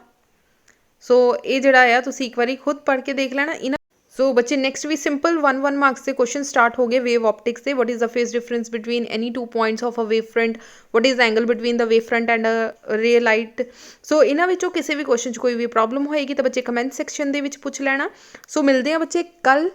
ਸੋ ਇਹ ਜਿਹੜਾ ਆ ਤੁਸੀਂ ਇੱਕ ਵਾਰੀ ਖੁਦ ਪੜ੍ਹ ਕੇ ਦੇਖ ਲੈਣਾ। ਇਹਨਾਂ सो बच्चे नेक्स्ट भी सिंपल 1 मार्क्स के क्वेश्चन स्टार्ट हो गए वेव ऑप्टिक्स से। What is the phase difference between any two points of a wave front, what is angle between the wave front end अ रे लाइट। सो इन्हां विचों किसी भी क्वेश्चन कोई भी प्रॉब्लम होएगी तो बच्चे कमेंट सैक्शन दे विच पुछ लेना। सो मिलते हैं बच्चे कल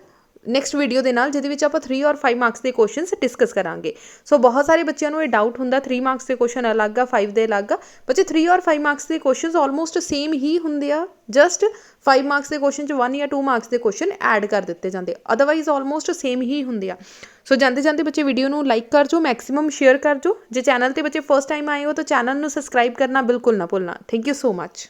ਨੈਕਸਟ ਵੀਡੀਓ ਦੇ ਨਾਲ, ਜਿਹਦੇ ਵਿੱਚ ਆਪਾਂ 3 ਔਰ 5 ਮਾਰਕਸ ਦੇ ਕੁਐਸਚਨਸ ਡਿਸਕਸ ਕਰਾਂਗੇ। ਸੋ ਬਹੁਤ ਸਾਰੇ ਬੱਚਿਆਂ ਨੂੰ ਇਹ ਡਾਊਟ ਹੁੰਦਾ 3 ਮਾਰਕਸ ਦੇ ਕੁਐਸਚਨ ਅਲੱਗ ਆ 5 ਦੇ ਅਲੱਗ ਆ। ਬੱਚੇ 3 ਔਰ 5 ਮਾਰਕਸ ਦੇ ਕੁਐਸਚਨਸ ਆਲਮੋਸਟ ਸੇਮ ਹੀ ਹੁੰਦੇ ਆ, ਜਸਟ 5 ਮਾਰਕਸ ਦੇ ਕੁਐਸਚਨ 'ਚ 1 ਜਾਂ 2 ਮਾਰਕਸ ਦੇ ਕੁਐਸਚਨ ਐਡ ਕਰ ਦਿੱਤੇ ਜਾਂਦੇ, ਅਦਰਵਾਈਜ਼ ਆਲਮੋਸਟ ਸੇਮ ਹੀ ਹੁੰਦੇ ਆ। ਸੋ ਜਾਂਦੇ ਜਾਂਦੇ ਬੱਚੇ ਵੀਡੀਓ ਨੂੰ ਲਾਈਕ ਕਰ ਜੋ, ਮੈਕਸਿਮਮ ਸ਼ੇਅਰ ਕਰ ਜੋ। ਜੇ ਚੈਨਲ 'ਤੇ ਬੱਚੇ ਫਸਟ ਟਾਈਮ ਆਏ ਹੋ ਤਾਂ ਚੈਨਲ ਨੂੰ ਸਬਸਕ੍ਰਾਈਬ ਕਰਨਾ ਬਿਲਕੁਲ ਨਾ ਭੁੱਲਣਾ। Thank you so much.